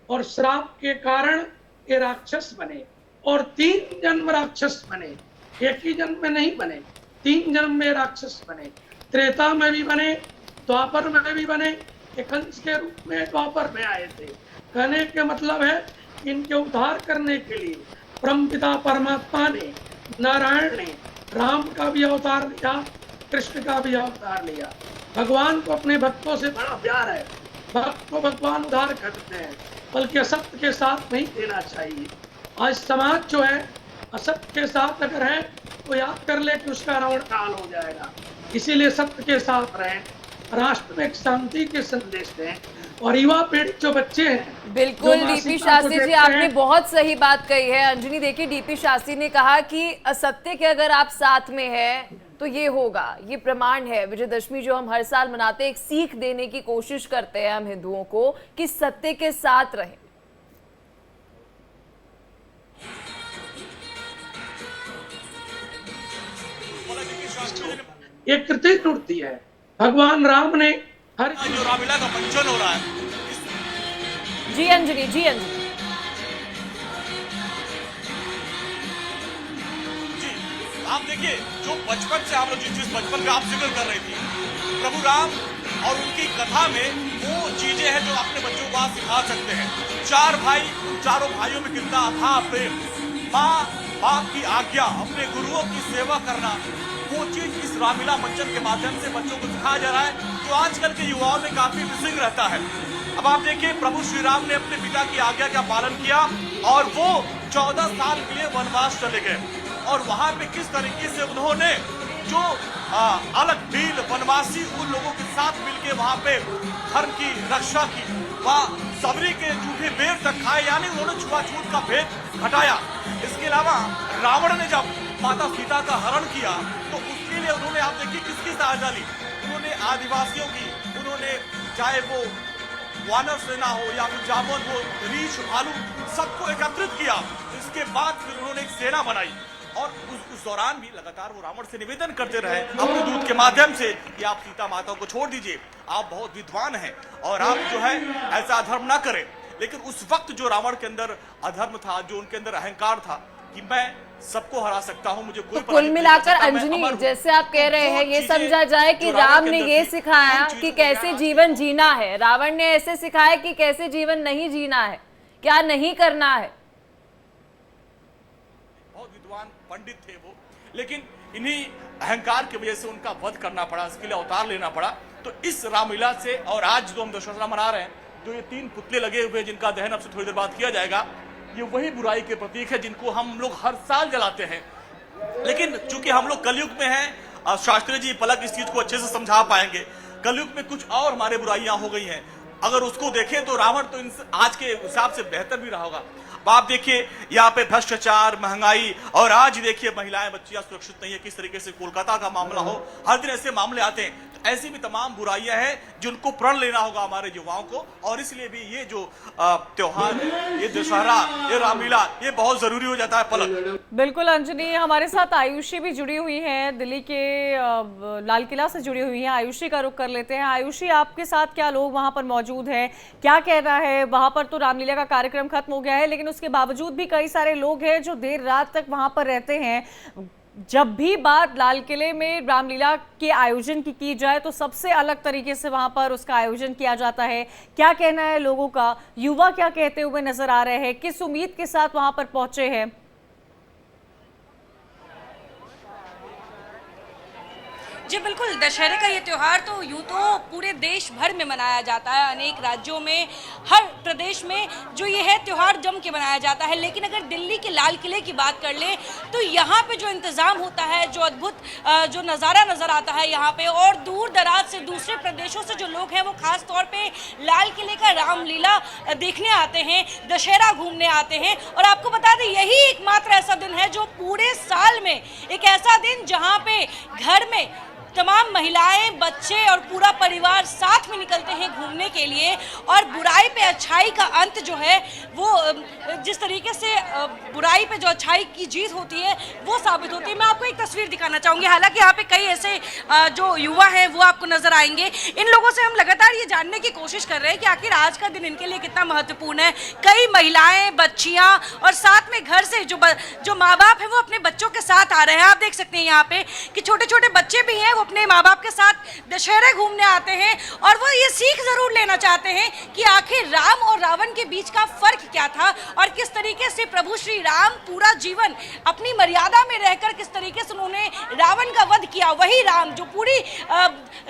Speaker 9: और श्राप के कारण ये राक्षस बने और 3 जन्म राक्षस बने, एक ही जन्म में नहीं बने, 3 जन्म में राक्षस बने। त्रेता में भी बने, द्वापर में भी बने, कंस के रूप में द्वापर में आए थे। कहने के मतलब है इनके उद्धार करने के लिए परमपिता परमात्मा ने, नारायण ने राम का भी अवतार लिया, कृष्ण का भी अवतार लिया। भगवान को अपने भक्तों से बड़ा प्यार है, भक्त को भगवान उद्धार करते हैं, बल्कि असत्य के साथ नहीं देना चाहिए। आज समाज जो है असत्य के साथ अगर है तो याद कर ले कि उसका रावण काल हो जाएगा। इसीलिए सत्य के साथ रहें, राष्ट्र में एक शांति के संदेश दें, और युवा पीढ़ी जो बच्चे हैं।
Speaker 2: बिल्कुल डीपी शास्त्री जी, आपने बहुत सही बात कही है। अंजनी, देखिए डीपी शास्त्री ने कहा कि असत्य के अगर आप साथ में है तो ये होगा, ये प्रमाण है। विजयदशमी जो हम हर साल मनाते हैं, एक सीख देने की कोशिश करते हैं हम हिंदुओं को कि सत्य के साथ रहें।
Speaker 9: एक कृति टूटती है। भगवान राम ने हर
Speaker 10: जो रामलीला का मंचन हो रहा है।
Speaker 2: जी अंजनी, जी अंजनी,
Speaker 10: जी आप देखिए, जो बचपन से आप लोग जिस बचपन का आप जिक्र कर रही थी, प्रभु राम और उनकी कथा में वो चीजें हैं जो अपने बच्चों को आप सिखा सकते हैं। 4 भाई, उन चारों भाइयों में कितना अथाह प्रेम, माँ बाप की आज्ञा, अपने गुरुओं की सेवा करना, वो चीज इस रामलीला मंचन के माध्यम से बच्चों को सिखाया जा रहा है, जो आजकल के युवाओं में काफी मिसिंग रहता है। अब आप देखिए, प्रभु श्री राम ने अपने पिता की आज्ञा का पालन किया और वो 14 साल के लिए वनवास चले गए। और वहां पे किस तरीके से उन्होंने जो अलग भील वनवासी उन लोगों के साथ मिलके वहां पे धर्म की रक्षा की, वहां सबरी के जूठे बेर तक खाए, यानी उन्होंने छुआछूत का भेद घटाया। इसके अलावा रावण ने जब माता सीता का हरण किया तो उसके लिए उन्होंने, आप देखिए किसकी सहायता ली, उन्होंने आदिवासियों की, उन्होंने चाहे वो वानर सेना हो या फिर जामुन हो, रीछ भालू, सबको एकत्रित किया। इसके बाद फिर उन्होंने एक सेना बनाई और उस दौरान भी लगातार वो रावण से निवेदन करते रहे अपने दूत के माध्यम से कि आप सीता माता को छोड़ दीजिए, आप बहुत विद्वान हैं और आप जो है ऐसा अधर्म ना करें। लेकिन उस वक्त जो रावण के अंदर अधर्म था, जो उनके अंदर अहंकार था कि मैं सबको हरा सकता हूं, मुझे कोई
Speaker 2: तो कुल मिलाकर अंजनी, जैसे आप कह रहे हैं, ये समझा जाए कि राम ने ये सिखाया कि कैसे जीवन जीना है, रावण ने ऐसे सिखाया कि कैसे जीवन नहीं जीना है, क्या नहीं करना है।
Speaker 10: बहुत विद्वान पंडित थे वो, लेकिन इन्हीं अहंकार की वजह से उनका वध करना पड़ा, इसके लिए अवतार लेना पड़ा। तो इस रामलीला से, और आज जो हम दशहरा मना रहे हैं, जो ये 3 पुतले लगे हुए जिनका दहन अब से थोड़ी देर बाद किया जाएगा, ये वही बुराई के प्रतीक है जिनको हम लोग हर साल जलाते हैं। लेकिन चूंकि हम लोग कलयुग में हैं, शास्त्री जी पलक इस चीज को अच्छे से समझा पाएंगे, कलयुग में कुछ और हमारे बुराइयां हो गई हैं। अगर उसको देखें तो रावण तो आज के हिसाब से बेहतर भी रहा होगा। आप देखिए यहाँ पे भ्रष्टाचार, महंगाई, और आज देखिए महिलाएं बच्चियां सुरक्षित नहीं है, किस तरीके से कोलकाता का मामला हो, हर दिन ऐसे मामले आते हैं। तो ऐसी भी तमाम बुराइयां हैं जिनको प्रण लेना होगा हमारे युवाओं को, और इसलिए भी ये जो त्योहार है, ये दशहरा, ये रामलीला, ये बहुत जरूरी हो जाता है। पलक
Speaker 1: बिल्कुल अंजनी, हमारे साथ आयुषी भी जुड़ी हुई है, दिल्ली के लाल किला से जुड़ी हुई है। आयुषी का रुख कर लेते हैं। आयुषी, आपके साथ क्या लोग वहां पर मौजूद हैं, क्या कहना है? वहां पर तो रामलीला का कार्यक्रम खत्म हो गया है, लेकिन उसके बावजूद भी कई सारे लोग हैं जो देर रात तक वहां पर रहते हैं। जब भी बात लाल किले में रामलीला के आयोजन की जाए तो सबसे अलग तरीके से वहां पर उसका आयोजन किया जाता है। क्या कहना है लोगों का? युवा क्या कहते हुए नजर आ रहे हैं? किस उम्मीद के साथ वहां पर पहुंचे हैं?
Speaker 11: जी बिल्कुल, दशहरे का ये त्यौहार तो यूँ तो पूरे देश भर में मनाया जाता है, अनेक राज्यों में, हर प्रदेश में जो ये है त्यौहार जम के मनाया जाता है। लेकिन अगर दिल्ली के लाल किले की बात कर लें तो यहाँ पे जो इंतज़ाम होता है, जो अद्भुत जो नज़ारा नज़र आता है यहाँ पे, और दूर दराज से दूसरे प्रदेशों से जो लोग हैं वो खास तौर पे लाल किले का रामलीला देखने आते हैं, दशहरा घूमने आते हैं। और आपको बता दें, यही एकमात्र ऐसा दिन है जो पूरे साल में, एक ऐसा दिन जहाँ पे घर में तमाम महिलाएं, बच्चे और पूरा परिवार साथ में निकलते हैं घूमने के लिए, और बुराई पे अच्छाई का अंत जो है वो, जिस तरीके से बुराई पे जो अच्छाई की जीत होती है वो साबित होती है। मैं आपको एक तस्वीर दिखाना चाहूँगी, हालांकि यहाँ पे कई ऐसे जो युवा हैं वो आपको नजर आएंगे। इन लोगों से हम लगातार ये जानने की कोशिश कर रहे हैं कि आखिर आज का दिन इनके लिए कितना महत्वपूर्ण है। कई महिलाएं, बच्चियाँ और साथ में घर से जो माँ बाप हैं वो अपने बच्चों के साथ आ रहे हैं। आप देख सकते हैं यहाँ पे कि छोटे छोटे बच्चे भी हैं, अपने माँ बाप के साथ दशहरे घूमने आते हैं और वो ये सीख जरूर लेना चाहते हैं कि आखिर राम और रावण के बीच का फर्क क्या था, और किस तरीके से प्रभु श्री राम पूरा जीवन अपनी मर्यादा में रहकर किस तरीके से उन्होंने रावण का वध किया। वही राम जो पूरी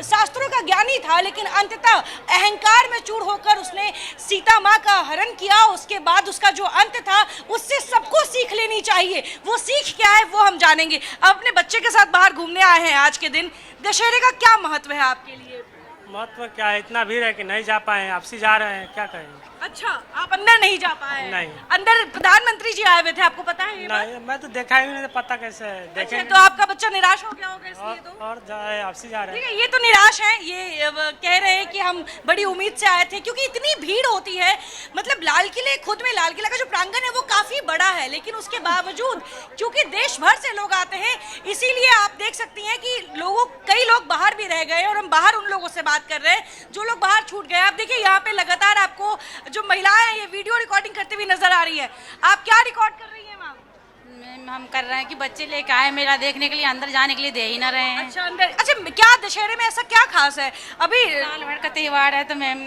Speaker 11: शास्त्रों का ज्ञानी था, लेकिन अंततः अहंकार में चूर होकर उसने सीता माँ का हरण किया। उसके बाद उसका जो अंत था उससे सबको सीख लेनी चाहिए। वो सीख क्या है वो हम जानेंगे। अपने बच्चे के साथ बाहर घूमने आए हैं आज के दिन, दशहरे का क्या महत्व है आपके लिए?
Speaker 13: महत्व क्या है, इतना भीड़ है कि नहीं जा पाए, आपसी जा रहे हैं, क्या कहें।
Speaker 11: अच्छा, आप अंदर नहीं जा पाए?
Speaker 13: नहीं।
Speaker 11: अंदर प्रधानमंत्री जी आए हुए थे, आपको पता है ये
Speaker 13: नहीं, मैं तो देखा ही नहीं, पता कैसे है। देखें
Speaker 11: अच्छा, तो आपका बच्चा निराश हो गया होगा इसलिए तो?
Speaker 13: और जाए, आपसी जा रहे हैं।
Speaker 11: ये तो निराश है, ये कह रहे हैं कि हम बड़ी उम्मीद से आए थे, क्योंकि इतनी भीड़ होती है। मतलब लाल किले खुद में, लाल किला का जो प्रांगण है वो काफी बड़ा है, लेकिन उसके बावजूद क्योंकि देश भर से लोग आते हैं, इसीलिए आप देख सकती हैं कि कई लोग बाहर भी रह गए, और हम बाहर उन लोगों से बात कर रहे हैं जो लोग बाहर छूट गए। आप देखिए यहाँ पे लगातार आपको जो महिलाएं हैं ये वीडियो रिकॉर्डिंग करते हुए नजर आ रही है। आप क्या रिकॉर्ड कर रही हैं मैम?
Speaker 17: हम कर रहे हैं कि बच्चे लेके आए मेला देखने के लिए, अंदर जाने के लिए दे ही ना रहे हैं।
Speaker 11: अच्छा, अंदर। अच्छा, क्या दशहरे में ऐसा क्या खास है? अभी
Speaker 17: साल भर का त्योहार है तो मैम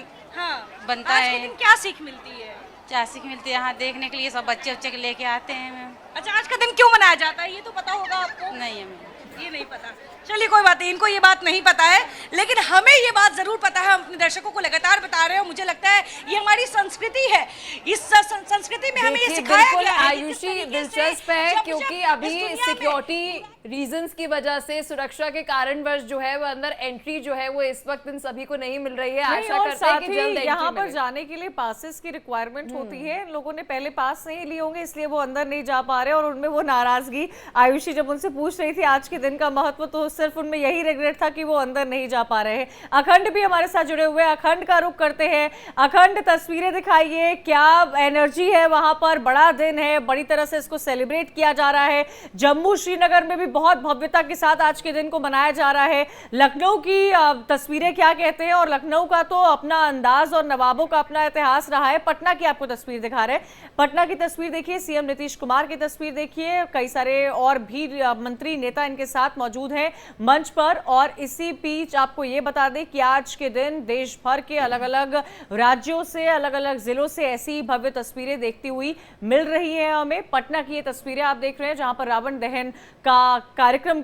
Speaker 17: बनता है।
Speaker 11: क्या सीख मिलती है?
Speaker 17: क्या सीख मिलती है? यहाँ देखने के लिए सब बच्चे के लेके आते हैं मैम।
Speaker 11: अच्छा, आज का दिन क्यों मनाया जाता है ये तो पता होगा आपको?
Speaker 17: नहीं है मैम,
Speaker 11: ये नहीं पता। चलिए कोई बात नहीं, इनको ये बात नहीं पता है, लेकिन हमें ये बात जरूर पता है। हम अपने दर्शकों को लगातार बता रहे हैं, मुझे लगता है ये हमारी संस्कृति है। इस संस्कृति में हमें ये सिखाया
Speaker 2: बिल्कुल
Speaker 11: गया है।
Speaker 2: आयुषी दिलचस्प है, क्योंकि अभी सिक्योरिटी रीजंस की वजह से, सुरक्षा के कारणवश जो है वो अंदर एंट्री जो है वो इस वक्त इन सभी को नहीं मिल रही है। आशा करते हैं कि जल्द
Speaker 1: यहाँ पर
Speaker 2: एंट्री
Speaker 1: जाने के लिए पासेस की रिक्वायरमेंट होती है। इन लोगों ने पहले पास नहीं लिए होंगे, इसलिए वो अंदर नहीं जा पा रहे, और उनमें वो नाराजगी, आयुषी जब उनसे पूछ रही थी आज के दिन का महत्व, तो सिर्फ उनमें यही रिग्रेट था कि वो अंदर नहीं जा पा रहे हैं। अखंड भी हमारे साथ जुड़े हुए हैं, अखंड का रुख करते हैं। अखंड, तस्वीरें दिखाइए, क्या एनर्जी है वहां पर? बड़ा दिन है, बड़ी तरह से इसको सेलिब्रेट किया जा रहा है। जम्मू श्रीनगर में भी बहुत भव्यता के साथ आज के दिन को मनाया जा रहा है। लखनऊ की तस्वीरें क्या कहते हैं? और लखनऊ का तो अपना अंदाज और नवाबों का अपना इतिहास रहा है। पटना की आपको तस्वीर दिखा रहे हैं, पटना की तस्वीर देखिए, सीएम नीतीश कुमार की तस्वीर देखिए, कई सारे और भी मंत्री नेता इनके साथ मौजूद हैं मंच पर। और इसी बीच आपको ये बता दें कि आज के दिन देश भर के अलग अलग राज्यों से, अलग अलग जिलों से ऐसी भव्य तस्वीरें देखती हुई मिल रही हैं हमें। पटना की ये तस्वीरें आप देख रहे हैं, जहां पर रावण दहन का कार्यक्रम